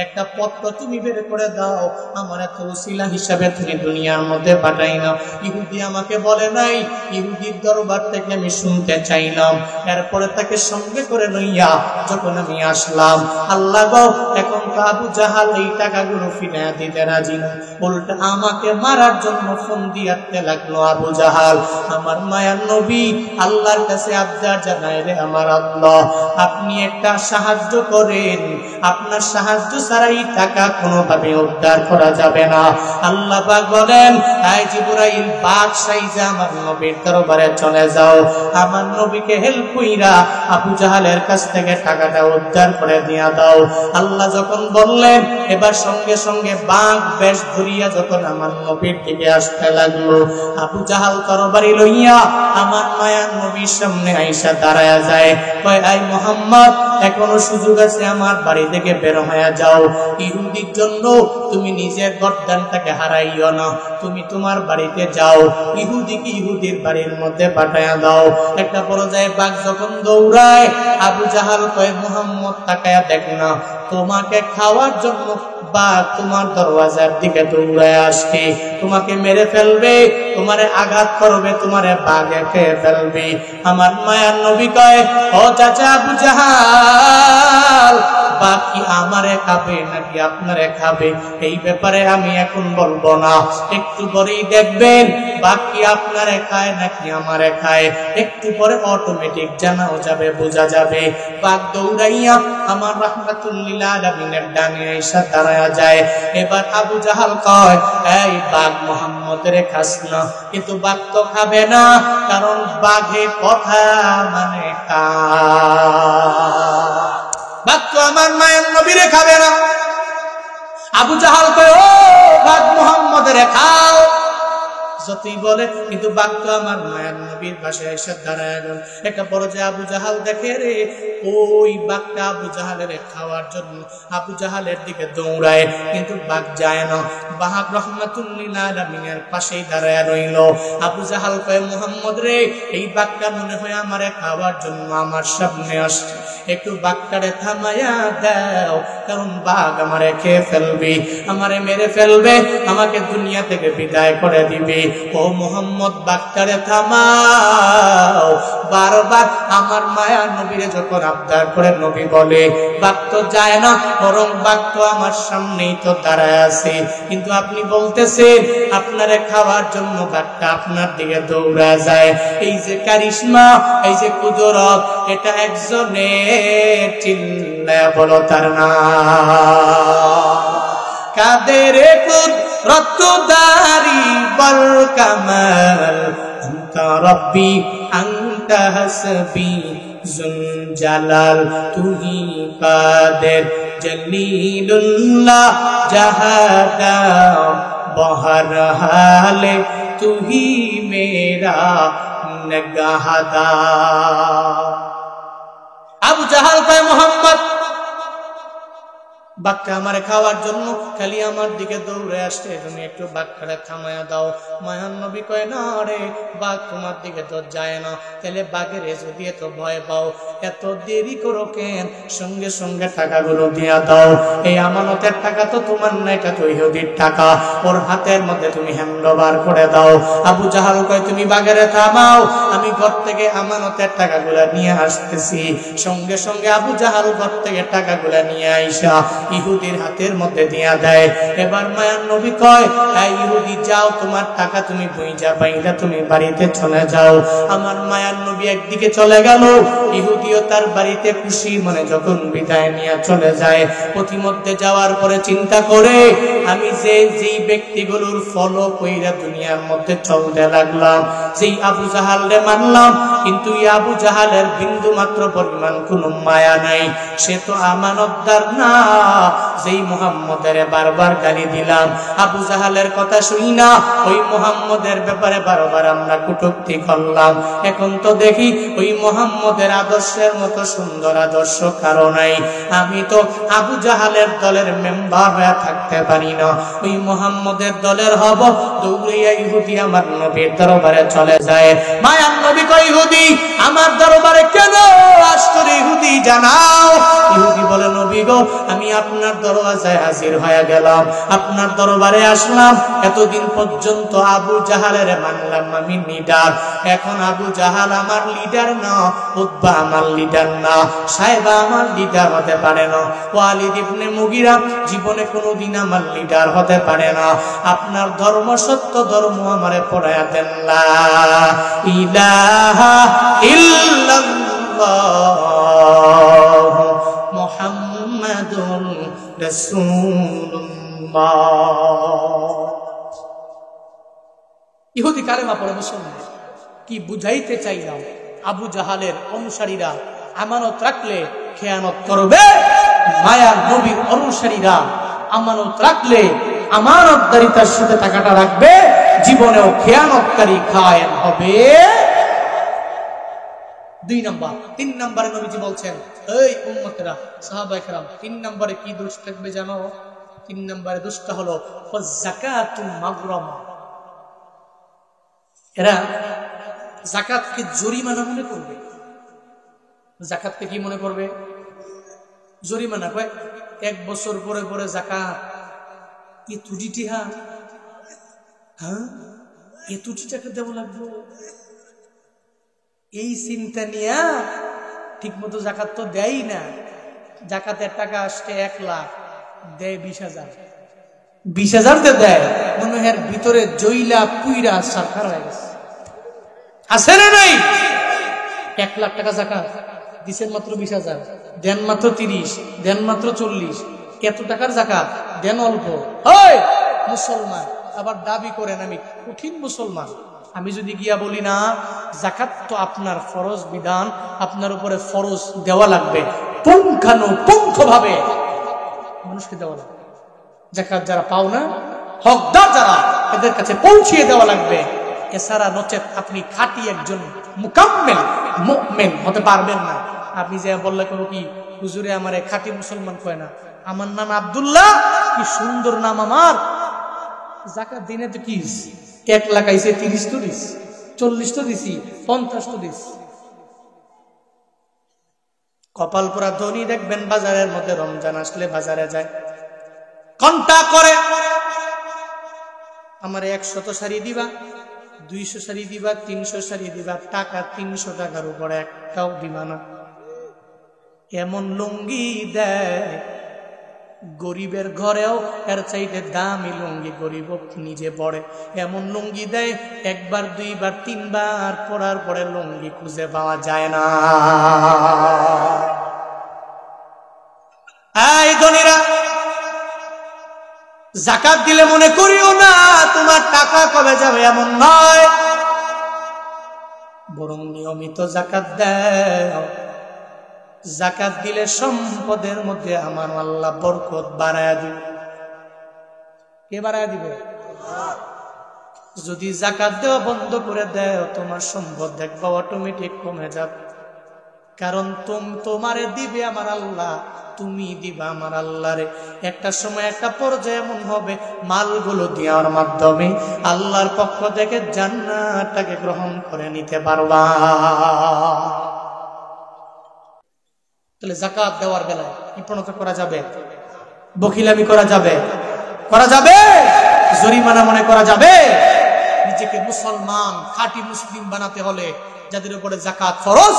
একটা পথ তুমি বের করে দাও, আমার এত উসিলা হিসাবে তুমি দুনিয়ার মধ্যে পাঠাই না। ইহুদি আমাকে বলে নাই, ইহুদির দরবার থেকে আমি শুনতে চাইলাম, এরপরে তাকে সঙ্গে করে লইয়া যখন আমি আসলাম, আল্লাহ গো, এখন তো আবু জাহাল এই টাকাগুলো ফিরে দিতে রাজি না, উল্টা আমাকে মারার জন্য ফোন দিতে লাগলো আবু জাহাল। আমার মায়ার নবী আল্লাহর কাছে আবদার জানায়, রে আমার আল্লাহ, আপনি একটা সাহায্য করেন, আপনার সাহায্য ছাড়া এই টাকা কোনোভাবে উদ্ধার করা যাবে না। আল্লাহ পাক বলেন, আয় জিবরাইল, বাঘ সাইজা আমার নবীর দরবারে চলে যাও, আমার নবীকে হেল্প কইরা আবু জাহালের কাছ থেকে টাকাটা উদ্ধার করে দিয়া দাও। আল্লাহ যখন বললেন, এবার সঙ্গে সঙ্গে বাঘ বেশ ধরিয়া যখন আমার নবীর দিকে আসতে লাগলো, আবু জাহাল তরবারি লইয়া আমার মায়ার নবীর সামনে আইসা দাঁড়ায়া যায়, কয়, আই মোহাম্মদ, এখনো সুযোগ আছে, আমার বাড়ি থেকে বের হয়ে যাও, ইহুদির জন্য তুমি নিজের গর্দানটাকে হারাইও না, তুমি তোমার বাড়িতে যাও, ইহুদিকে ইহুদির বাড়ির মধ্যে পাঠায়া দাও। একটা পর্যায়ে বাঘ যখন দৌড়ায়, আবু জাহাল কয়, মুহাম্মদ তাকায়া দেখ না, তোমাকে খাওয়ার জন্য বাঘ তোমার দরওয়াজার দিকে দৌড়ায় আসছে, তোমাকে মেরে ফেলবে, তোমারে আঘাত করবে, তোমারে বাঘে খেয়ে ফেলবে। আমার মায়ার নবী কয়, ও চাচা আবু জাহাল, বাঘ কি আমারে খাবে নাকি আপনারে খাবে, এই ব্যাপারে আমি এখন বলবো না, একটু পরেই দেখবেন বাঘ কি আপনারে খায় নাকি আমারে খায়, একটু পরে অটোমেটিক জানাও যাবে, বোঝা যাবে। বাঘ দৌড়াইয়া আমার রাহমাতুল লিল আলামিনের ডানে এসে দাঁড়ায়া যায়। এবার আবু জাহাল কয়, এই বাঘ মুহাম্মদের খাস না, কিন্তু বাঘ তো খাবে না, কারণ বাঘে কথা মানে বাঘ তো আমার মায়ের নবীরে খাবে না। আবু জাহাল কয়, ও বাঘ মুহাম্মদের খাও, যতই বলে, কিন্তু বাঘ তো আমার মায়ের নবীর পাশে এসে দাঁড়ায় গেল। একটা পর্যায়ে আবু জাহাল দেখে, রে ওই বাঘটা আবু জাহালের খাওয়ার জন্য আবু জাহালের দিকে দৌড়ায়, কিন্তু বাঘ যায় না, বাঘ রাহমাতুল লিল আলামিনের পাশেই দাঁড়ায় রইল। আবু জাহাল কয়, মুহাম্মদ রে, এই বাঘটা মনে হয় আমারে খাওয়ার জন্য আমার সামনে আসছে, একটু বাঘটারে থামায়া দাও, কারণ বাঘ আমারে খেয়ে ফেলবে, আমারে মেরে ফেলবে, আমাকে দুনিয়া থেকে বিদায় করে দিবে। ও মুহাম্মদ, বাঘটারে থামাও। বারবার আমার মায়া নবীরে যখন আবদার করে নবী বলে, বাঘ তো যায় না, বরং বাঘ তো আমার সামনেই তো দাঁড়ায় আছে, কিন্তু আপনি বলতেছেন আপনারে খাওয়ার জন্য বাঘটা আপনার দিকে দৌড়া যায়। এই যে কারিশমা, এই যে কুদরত, এটা একজনের, চিল্লায়া বলো তার নাম। কাদের কুদরত দারি বল কামাল, আনতা রব্বি আনতা হাসবি জুল জালাল, তুহি কাদের জলিলুল্লাহ জাহাদা বহর হালে, তুহি মেরা নগাহদা। আবু জাহাল কয়, মুহাম্মদ, বাঘটা আমারে খাওয়ার জন্য খালি আমার দিকে দৌড়ে আসছে, তুমি একটু বাঘটারে থামায়া দাও। মায়ান নবী কয়, না রে, বাঘ তোমার দিকে তো যায় না, তাহলে বাঘের যদি এত ভয় পাও, এত দেরি করো কেন, সঙ্গে সঙ্গে টাকাগুলো দিয়া দাও। এই আমানতের টাকা তো তোমার না, এটা তো ইহুদির টাকা, ওর হাতের মধ্যে তুমি হ্যান্ডওভার করে দাও। আবু জাহাল কয়, তুমি বাঘেরে থামাও, আমি ঘর থেকে আমানতের টাকাগুলা নিয়ে আসতেছি। সঙ্গে সঙ্গে আবু জাহাল ঘর থেকে টাকাগুলা নিয়ে আইসা ইহুদির হাতের মধ্যে দিয়া দেয়। এবার মায়ার নবী কয়, এই ইহুদি যাও, তোমার টাকা তুমি বুইজা পাইলা, তুমি বাড়িতে চলে যাও। আমার মায়ার নবী একদিকে চলে গেল, ইহুদিও তার বাড়িতে খুশি মনে যখন বিদায় নিয়ে চলে যায়। প্রতিমধ্যে যাওয়ার পরে চিন্তা করে, আমি যেই ব্যক্তিগুলোর ফলো কইরা দুনিয়ার মধ্যে চলতে লাগলাম, যেই আবু জাহালরে মানলাম, কিন্তু এই আবু জাহালের বিন্দু মাত্র পরিমাণ কোনো মায়া নাই, সে তো আমানতদার না। যেই মুহাম্মদের বারবার গালি দিলাম, আবু জাহালের কথা শুনি না, ওই মুহাম্মদের ব্যাপারে বারবার আমরা কটূক্তি করলাম। এখন তো দেখি ওই মুহাম্মদের আদর্শের মতো সুন্দর আদর্শ কারো নাই। আমি তো আবু জাহালের দলের মেম্বার হয়ে থাকতে পারি না, ওই মুহাম্মদের দলের হব। দৌড়িয়া ইহুদি আমার নবীর দরবারে চলে যায়। মায়ার নবী কয়, ইহুদি আমার দরবারে কেন আসছো রে ইহুদি, জানাও। ইহুদি বলে, নবী গো, আমি আপনার দরওয়াজায় হাজির হয়ে গেলাম, আপনার দরবারে আসলাম। এতদিন পর্যন্ত আবু জাহালের মানলাম আমি লিডার, এখন আবু জাহাল আমার লিডার না, উতবা আমার লিডার না, সাহেবা আমার লিডার হতে পারে না, ওয়ালিদ ইবনে মুগিরা জীবনে কোনোদিন আমার লিডার হতে পারে না। আপনার ধর্ম সত্য ধর্ম আমারে পড়ায়া দেন, লা ইলাহা ইল্লাল্লাহ মুহাম্মাদুর রাসূলুল্লাহ। ইহুদি কালেমা পড়ে মুসলমান। কি বুঝাইতে চাইলাম, আবু জাহালের অনুসারীরা আমানত রাখলে খেয়ানত করবে, মায়ার নবীর অনুসারীরা আমানত রাখলে আমানতদারিতার সাথে টাকাটা রাখবে, জীবনেও খেয়ানতকারী খায়েন হবে। 2 নাম্বার। 3 নম্বরে নবীজি বলছেন, এই উম্মতেরা, সাহাবায়ে কেরাম, 3 নম্বরে কি দোষ থাকবে জানো? 3 নম্বরে দোষটা হলো যাকাতুল মাগরামা। এরা যাকাতকে জরিমানা মনে করবে। যাকাতকে কি মনে করবে? জরিমানা। কয় 1 বছর পরে পরে যাকাত, এ তুটি হ্যাঁ, এ তুটি টাকা দেব লাগবে, এই চিন্তা নিয়ে ঠিক মতো জাকাত তো দেয় না। জাকাতের টাকা আসছে 1 লাখ, দেয় 20,000। 20,000 দেয়, মনে হয় ভিতরে জইলা পুইরা সারখার হয়ে গেছে। আছে না নাই? 1 লাখ টাকা জাকাত দিচ্ছেন মাত্র 20,000, দেন মাত্র 30, দেন মাত্র 40। এত টাকার জাকাত দেন অল্প। ওই মুসলমান আবার দাবি করেন আমি কঠিন মুসলমান। আমি যদি গিয়া বলি না, যাকাত তো আপনার ফরজ বিধান, আপনার উপরে ফরজ দেওয়া লাগবে, পুঙ্খানুপুঙ্খভাবে মানুষকে দেওয়া লাগবে। যাকাত যারা পাও না, হকদার যারা, এদের কাছে পৌঁছিয়ে দেওয়া লাগবে। এছাড়া নচেত আপনি খাঁটি একজন মুকাম্মেল মুমিন হতে পারবেন না। আপনি যে বললে কোনো কি হুজুরে আমারে খাঁটি মুসলমান কয় না, আমার নাম আব্দুল্লাহ, কি সুন্দর নাম আমার, যাকাত দিনে তো কি 1 লাখ আইছে, 30 তো দিস, 40 তো দিছি, 50 তো দিস। কপাল পোড়া ধনী দেখবেন বাজারের মধ্যে রমজান আসলে বাজারে যায়, ঘন্টা করে আমার 100 শাড়ি দিবা, 200 শাড়ি দিবা, 300 শাড়ি দিবা, টাকা 300 টাকার উপরে একটাও দিবা না। এমন লুঙ্গি দেয়, গরিবের ঘরেও এর চাইতে দামি লুঙ্গি গরিব নিজে পড়ে। এমন লুঙ্গি দেয়, 1 বার 2 বার 3 বার পরার পরে লুঙ্গি খুঁজে পাওয়া যায় না। এই ধনীরা, যাকাত দিলে মনে করিও না তোমার টাকা কবে যাবে, এমন নয়, বরং নিয়মিত যাকাত দাও। যাকাত দিলে সম্পদের মধ্যে আমার আল্লাহ বরকত বাড়ায়া দিবে। কে বাড়ায়া দিবে? যদি যাকাত দেওয়া বন্ধ করে দেও, তোমার সম্পদ দেখবা অটোমেটিক কমে যাবে। কারণ তোমারে দিবে আমার আল্লাহ, তুমি দিবা আমার আল্লাহরে। একটা সময় একটা পর্যায়ে এমন হবে, মালগুলো দেওয়ার মাধ্যমে আল্লাহর পক্ষ থেকে জান্নাতটাকে গ্রহণ করে নিতে পারবা। তাহলে যাকাত দেওয়ার বেলায় কৃপণতা করা যাবে, বখিলামি করা যাবে, জরিমানা মনে করা যাবে। নিজেকে মুসলমান খাঁটি মুসলিম বানাতে হলে যাদের উপরে যাকাত ফরজ,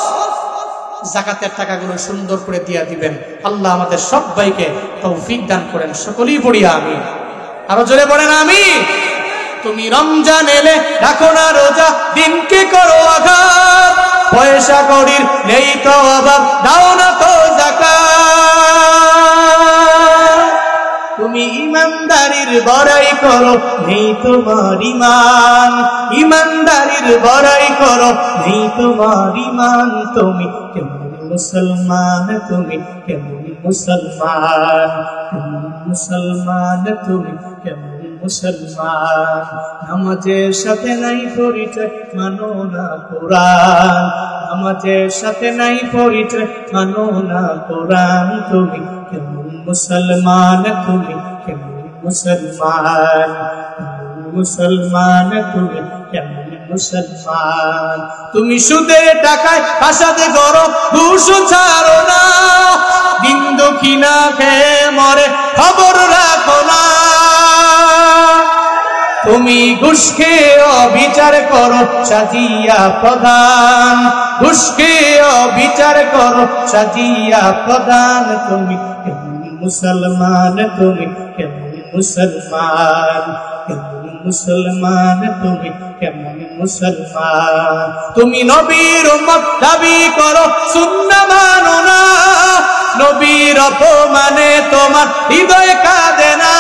যাকাতের টাকাগুলো সুন্দর করে দিয়ে দিবেন। আল্লাহ আমাদের সবাইকে তৌফিক দান করেন। সকলেই পড়ি আমিন। আরো জোরে পড়েন আমিন। তুমি রমজান এলে রাখো না রোজা, দিনকে করো আঘাত, পয়সা কড়ির নেই তো অভাব, দাও না তো যাকাত। তুমি ইমানদারির বড়াই করো, নেই তোমার ইমান, ইমানদারির বড়াই করো, নেই তোমার ইমান। তুমি কেমন মুসলমান, তুমি কেমন মুসলমান, কেমন মুসলমান, তুমি কেমন মুসলমান। নামাজের সাথে নাই পরিচয়, মানো না কোরআন, নামাজের সাথে নাই পরিচয়, মানো না কোরআন। তুমি কেমন মুসলমান, তুমি কেমন মুসলমান, কেমন মুসলমান, তুমি কেমন মুসলমান। তুমি সুদের টাকায় ফাসাদে করো, ঘুষ ছাড়ো না, দিন দুঃখী না খেয়ে মরে খবর রাখো না। তুমি ঘুষ খেয়ে অবিচার করো, সাজিয়া প্রধান, ঘুষ খেয়ে অবিচার করো, সাজিয়া প্রধান। তুমি কেমন মুসলমান, তুমি কেমন মুসলমান, কেমন মুসলমান, তুমি কেমন মুসলমান। তুমি নবীর উম্মত দাবি করো, সুন্নাহ মানো না, নবীর অপমানে তোমার হৃদয় কাঁদে না।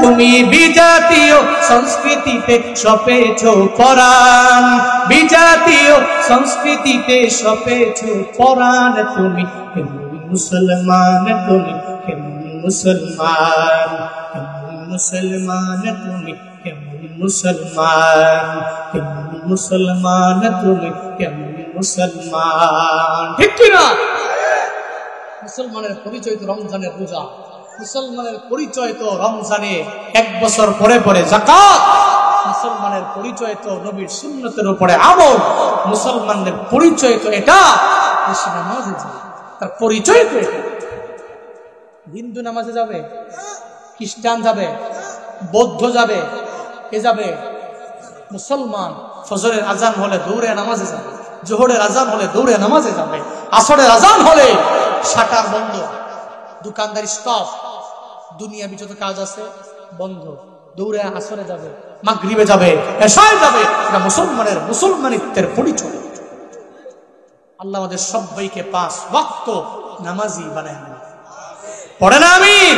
তুমি বিজাতীয় সংস্কৃতিতে সপেছ পরাণ, বিজাতীয় সংস্কৃতিতে সপেছ পরাণ। তুমি কেমন মুসলমান, তুমি কেমন মুসলমান, কেমন মুসলমান, তুমি কেমন মুসলমান, কেমন মুসলমান, তুমি কেমন মুসলমান। ঠিক কিনা? মুসলমানের পরিচয় তো রমজানের রোজা, মুসলমানের পরিচয় তো রমজানে এক বছর পরে পরে যাকাত, মুসলমানের পরিচয় তো নবীর সুন্নতের উপরে আমল, মুসলমানদের পরিচয় তো এটা বেশি নামাজে যায়, তার পরিচয় তো এটা। হিন্দু নামাজে যাবে, খ্রিস্টান যাবে, বৌদ্ধ যাবে, এ যাবে। মুসলমান ফজরের আজান হলে দৌড়ে নামাজে যাবে, জোহরের আজান হলে দৌড়ে নামাজে যাবে, আসরের আজান হলে শাটার বন্ধ, দোকানদার স্টপ, দুনিয়াবি যত কাজ আছে বন্ধ, দৌড়ে আসরে যাবে, মাগরিবে যাবে, এশায় যাবে। এটা মুসলমানের মুসলমানিত্বের পরিচয়। আল্লাহ আমাদের সবাইকে 5 ওয়াক্ত নামাজি বানায় নেন। পড়ে না আমিন।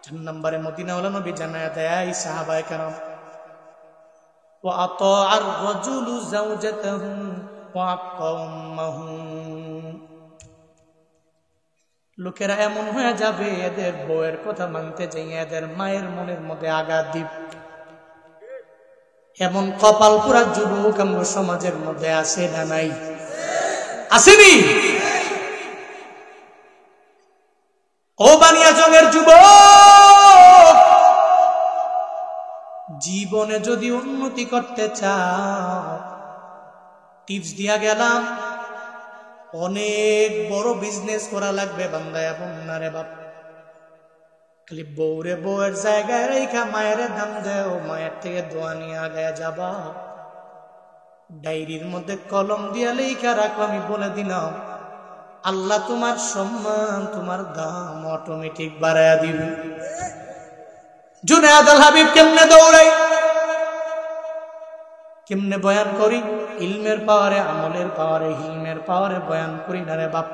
4 নম্বরে মদিনাওয়ালা নবী জানায়া দেয় সাহাবায়ে কেরাম, ওয়া আতাআর রাজুলু যাওজাতাহু ওয়া আক্কামাহু। লোকেরা এমন হয়ে যাবে এদের বউয়ের কথা মানতে যাই এদের মায়ের মনের মধ্যে আঘাত দিব। এমন কপাল পুরা যুবক আমরা সমাজের মধ্যে আছে না নাই? আসেনি? ও বানিয়াচংয়ের যুবক, জীবনে যদি উন্নতি করতে চাও, টিপস দিয়া গেলাম, অনেক বড় বিজনেস করা লাগবে বান্দা এবং না রে বাপ। খালি বউরে বউয়ের জায়গায় রেখা মায়ের দাম দেও, মায়ের থেকে দোয়া নিয়ে আগায় যাবা। ডায়েরির মধ্যে কলম দিয়া লেখা রাখো, আমি বলে দিলাম আল্লাহ তোমার সম্মান, তোমার দাম অটোমেটিক বাড়ায়া দিবে। জুনায়েদ আল হাবিব কেমনে দৌড়াই, কেমনে বয়ান করি, ইলমের পাওয়ারে, আমলের পাওয়ারে, হিলমের পাওয়ারে বয়ান করি না রে বাপ।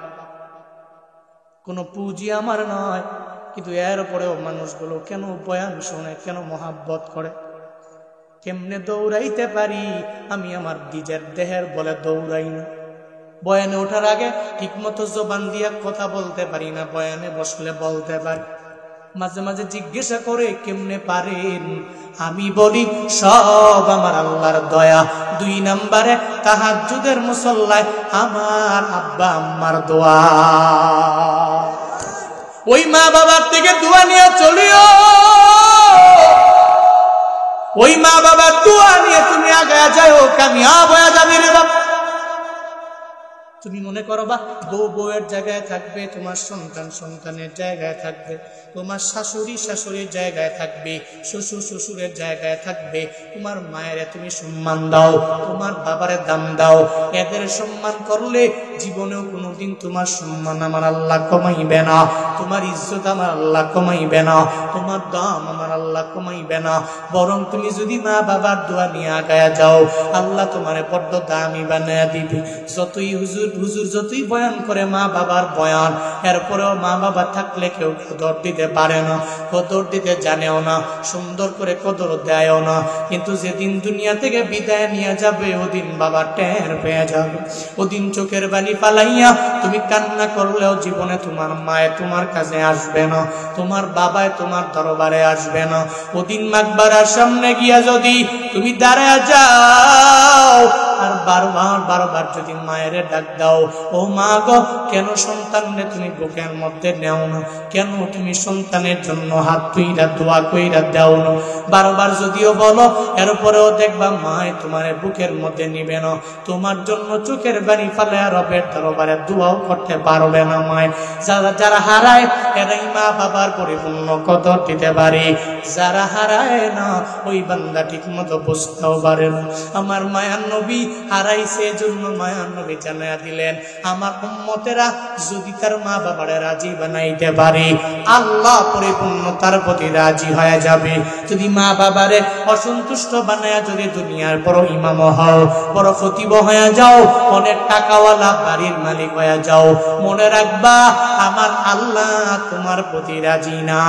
কোনো পুঁজি আমার নয়, কিন্তু এর উপরেও মানুষগুলো কেন বয়ান শোনে, কেন মহাব্বত করে। কেমনে দৌড়াইতে পারি আমি আমার নিজের দেহের বলে দৌড়াই না। বয়ানে ওঠার আগে ঠিক মতো জবান দিয়া কথা বলতে পারি না, বয়ানে বসলে বলতে পারি। মাঝে মাঝে জিজ্ঞাসা করে কেমনে পারেন, আমি বলি সব আমার আল্লাহর দয়া। 2 নম্বরে তাহাজ্জুদের মুসল্লায় আমার আব্বা আম্মার দোয়া। ওই মা বাবার থেকে দোয়া নিয়ে চলিও, ওই মা বাবার দোয়া নিয়ে তুমি আগে যাও, কামিয়াব হয়ে যাবি রে বাপ। তুমি মনে করবা বউ বউয়ের জায়গায় থাকবে, তোমার সন্তান সন্তানের জায়গায় থাকবে, তোমার শাশুড়ি শাশুড়ির জায়গায় থাকবে, শ্বশুর শ্বশুরের জায়গায় থাকবে। তোমার মায়ের তুমি সম্মান দাও, তোমার বাবারে দাম দাও। এদের সম্মান করলে জীবনেও কোনোদিন তোমার সম্মান আমার আল্লাহ কমাইবে না, তোমার ইজ্জত আমার আল্লাহ কমাইবে না, তোমার দাম আমার আল্লাহ কমাইবে না। বরং তুমি যদি মা বাবার দোয়া নিয়ে আগায়া যাও, আল্লাহ তোমারে বড্ড দামি বানায়া দিবে। যতই হুজুর যতই বয়ান করে মা বাবার বয়ান, এরপরেও মা বাবা থাকলে কেউ কদর দিতে পারে না, কদর দিতে জানেও না, সুন্দর করে কদর দেয়ও না। কিন্তু যেদিন দুনিয়া থেকে বিদায় নিয়ে যাবে, ওদিন বাবা টের পেয়ে যাবে। ওদিন চোখের বালি পালাইয়া তুমি কান্না করলেও জীবনে তোমার মায়ে তোমার কাছে আসবে না, তোমার বাবায় তোমার দরবারে আসবে না। ওদিন মাকবারার সামনে গিয়া যদি তুমি দাঁড়ায় যাও আর বারবার যদি মায়ের ডাক দাও, ও মা গো, কেন সন্তানরে তুমি বুকের মধ্যে নেও না, কেন তুমি সন্তানের জন্য হাত তুইরা দোয়া কইরা দাও না, বারবার যদিও বলো, এরপরেও দেখবা মায় তোমারে বুকের মধ্যে নিবে না, তোমার জন্য চোখের বাড়ি ফালে রবের দরবারে দোয়াও করতে পারবে না। মায় যারা হারায় এরাই মা বাবার পরিপূর্ণ কদর দিতে পারে, যারা হারায় না ওই বান্দা ঠিক মতো বুঝতেও পারে না। আমার মায়ার নবী হারাইছে, জন্য মায়ার নবী জানায়া দিলেন, আমার উম্মতেরা যদি তার মা বাবারে রাজি বানাইতে পারে, আল্লাহ পরিপূর্ণ তার প্রতি রাজি হয়ে যাবে। যদি মা বাবারে অসন্তুষ্ট বানায়া যদি দুনিয়ার বড় ইমাম হও, বড় খতিব হয়ে যাও, অনেক টাকাওয়ালা বাড়ির মালিক হয়ে যাও, মনে রাখবা আমার আল্লাহ তোমার প্রতি রাজি না।